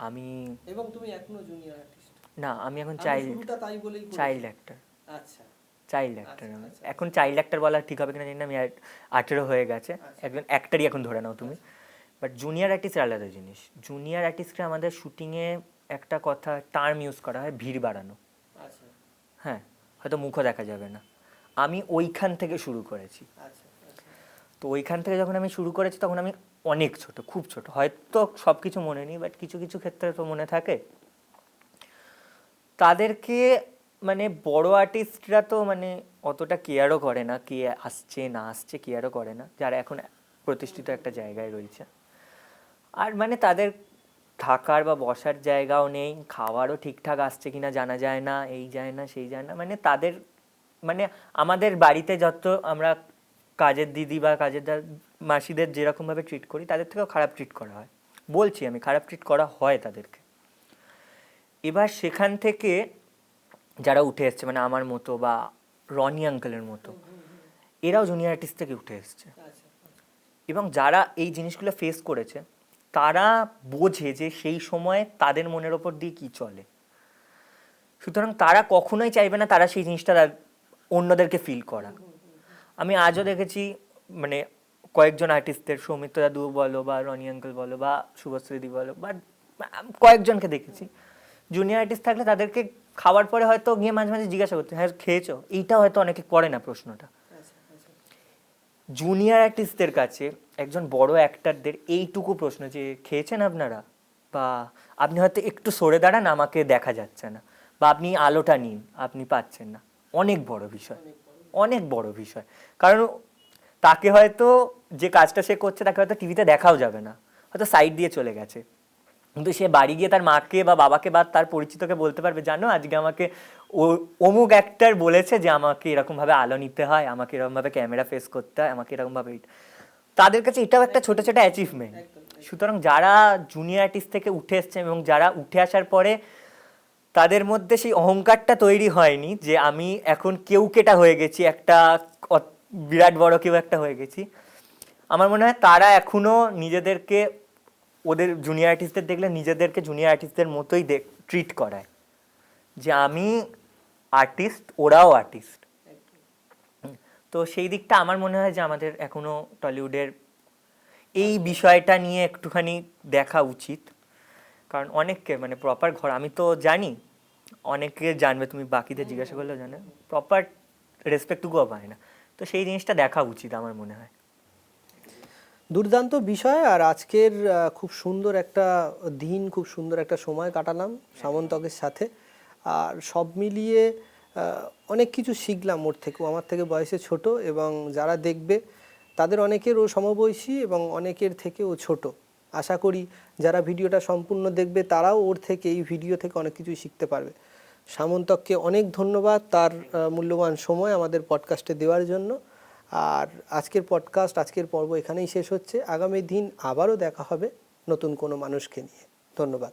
আমি এবং তুমি এখনো জুনিয়র আর্টিস্ট? না, আমি এখন চাইল্ড অ্যাক্টর। আচ্ছা, চাইল্ড অ্যাক্টর আমি এখন। চাইল্ড অ্যাক্টর বলা ঠিক হবে কিনা জানি না, আমি 18 হয়ে গেছে, একজন অ্যাক্টরই এখন ধরে নাও তুমি। বাট জুনিয়র আর্টিস্ট আলাদা জিনিস। জুনিয়র আর্টিস্টরা আমাদের শুটিংয়ে একটা কথা টার্ম ইউজ করা হয়, ভিড় বাড়ানো। হ্যাঁ, হয়তো মুখও দেখা যাবে না, আমি ওইখান থেকে শুরু করেছি। তো ওইখান থেকে যখন আমি শুরু করেছি তখন আমি অনেক ছোট, খুব ছোট, হয়তো সব কিছু মনে নেই, বাট কিছু কিছু ক্ষেত্রে তো মনে থাকে। তাদেরকে মানে বড় আর্টিস্টরা তো মানে অতটা কেয়ারও করে না, কে আসছে না আসছে কেয়ারও করে না, যারা এখন প্রতিষ্ঠিত একটা জায়গায় রয়েছে। আর মানে তাদের থাকার বা বসার জায়গাও নেই, খাওয়ারও ঠিকঠাক আসছে কিনা জানা যায় না, এই যায় না সেই যায় না। মানে তাদের মানে আমাদের বাড়িতে যত আমরা কাজের দিদি বা কাজের মাসিদের যেরকমভাবে ট্রিট করি, তাদের থেকেও খারাপ ট্রিট করা হয়। বলছি আমি, খারাপ ট্রিট করা হয় তাদেরকে। এবার সেখান থেকে যারা উঠে এসছে, মানে আমার মতো বা রনি আঙ্কেলের মতো, এরাও জুনিয়র আর্টিস্ট থেকে উঠে এসছে। এবং যারা এই জিনিসগুলো ফেস করেছে তারা বোঝে যে সেই সময় তাদের মনের ওপর দিয়ে কী চলে, সুতরাং তারা কখনোই চাইবে না তারা সেই জিনিসটা অন্যদেরকে ফিল করা। আমি আজও দেখেছি মানে কয়েকজন আর্টিস্টদের, সৌমিত্র দাদু বলো বা রনি আঙ্কেল বলো বা শুভশ্রীদি বলো, বা কয়েকজনকে দেখেছি জুনিয়র আর্টিস্ট থাকলে তাদেরকে খাওয়ার পরে হয়তো গিয়ে মাঝে মাঝে জিজ্ঞাসা করতে, হ্যাঁ খেয়েছো? এইটা হয়তো অনেকে করে না প্রশ্নটা। জুনিয়র আর্টিস্টদের কাছে একজন বড় অ্যাক্টরদের এইটুকু প্রশ্ন যে খেয়েছেন আপনারা, বা আপনি হয়তো একটু সরে দাঁড়ান আমাকে দেখা যাচ্ছে না, বা আপনি আলোটা নিন আপনি পাচ্ছেন না, অনেক বড় বিষয়, অনেক বড় বিষয়। কারণ তাকে হয়তো যে কাজটা সে করছে তাকে হয়তো টিভিতে দেখাও যাবে না, হয়তো সাইড দিয়ে চলে গেছে, কিন্তু সে বাড়ি গিয়ে তার মাকে বা বাবাকে বা তার পরিচিতকে বলতে পারবে, জানো আজকে আমাকে অমুক অ্যাক্টর বলেছে যে আমাকে এরকমভাবে আলো নিতে হয়, আমাকে এরকমভাবে ক্যামেরা ফেস করতে হয়, আমাকে এরকমভাবে। তাদের কাছে এটাও একটা ছোটো ছোটো অ্যাচিভমেন্ট। সুতরাং যারা জুনিয়র আর্টিস্ট থেকে উঠে এসছে এবং যারা উঠে আসার পরে তাদের মধ্যে সেই অহংকারটা তৈরি হয়নি যে আমি এখন কেউ কেটা হয়ে গেছি, একটা বিরাট বড় কেউ একটা হয়ে গেছি, আমার মনে হয় তারা এখনও নিজেদেরকে ওদের জুনিয়র আর্টিস্টদের দেখলে নিজেদেরকে জুনিয়র আর্টিস্টদের মতোই ট্রিট করায়, যে আমি আর্টিস্ট, ওরাও আর্টিস্ট। তো সেই দিকটা আমার মনে হয় যে আমাদের এখনও টলিউডের এই বিষয়টা নিয়ে একটুখানি দেখা উচিত। কারণ অনেককে মানে প্রপার ঘর, আমি তো জানি অনেকে জানবে, তুমি বাকিদের জিজ্ঞাসা করলেও জানে, প্রপার রেসপেক্টটুকুও পায় না। তো সেই জিনিসটা দেখা উচিত আমার মনে হয়। দুর্দান্ত বিষয়। আর আজকের খুব সুন্দর একটা দিন, খুব সুন্দর একটা সময় কাটালাম সামন্তকের সাথে। আর সব মিলিয়ে অনেক কিছু শিখলাম ওর থেকে। আমার থেকে বয়সে ছোট এবং যারা দেখবে তাদের অনেকের ও সমবয়সী এবং অনেকের থেকে ও ছোট। আশা করি যারা ভিডিওটা সম্পূর্ণ দেখবে তারাও ওর থেকে, এই ভিডিও থেকে অনেক কিছু শিখতে পারবে। সামন্তককে অনেক ধন্যবাদ তার মূল্যবান সময় আমাদের পডকাস্টে দেওয়ার জন্য। আর আজকের পডকাস্ট, আজকের পর্ব এখানেই শেষ হচ্ছে। আগামী দিন আবারও দেখা হবে নতুন কোনো মানুষকে নিয়ে। ধন্যবাদ।